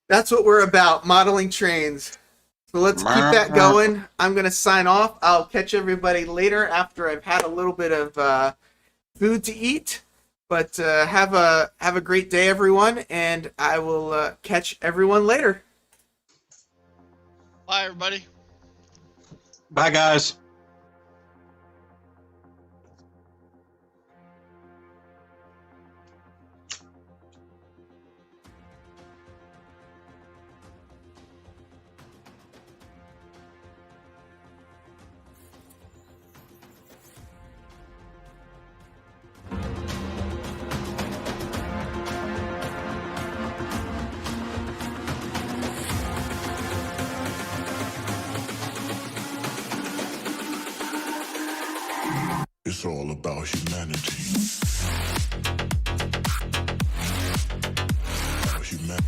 That's what we're about, modeling trains. So let's keep that going. I'm going to sign off. I'll catch everybody later after I've had a little bit of food to eat. But have a great day, everyone, and I will catch everyone later. Bye, everybody. Bye, guys. It's all about humanity. About humanity.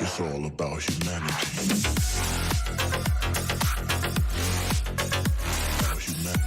It's all about humanity. About humanity.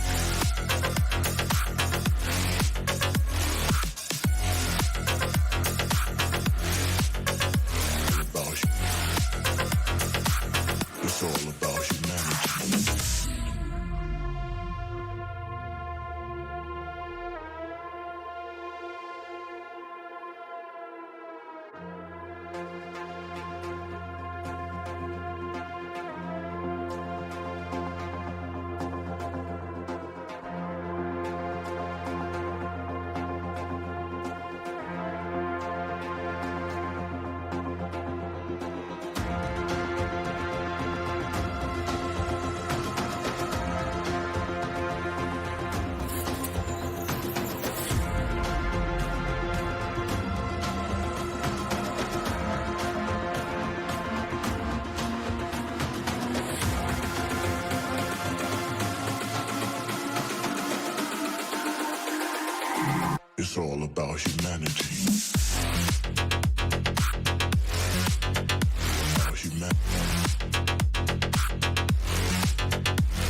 It's all about humanity. About humanity.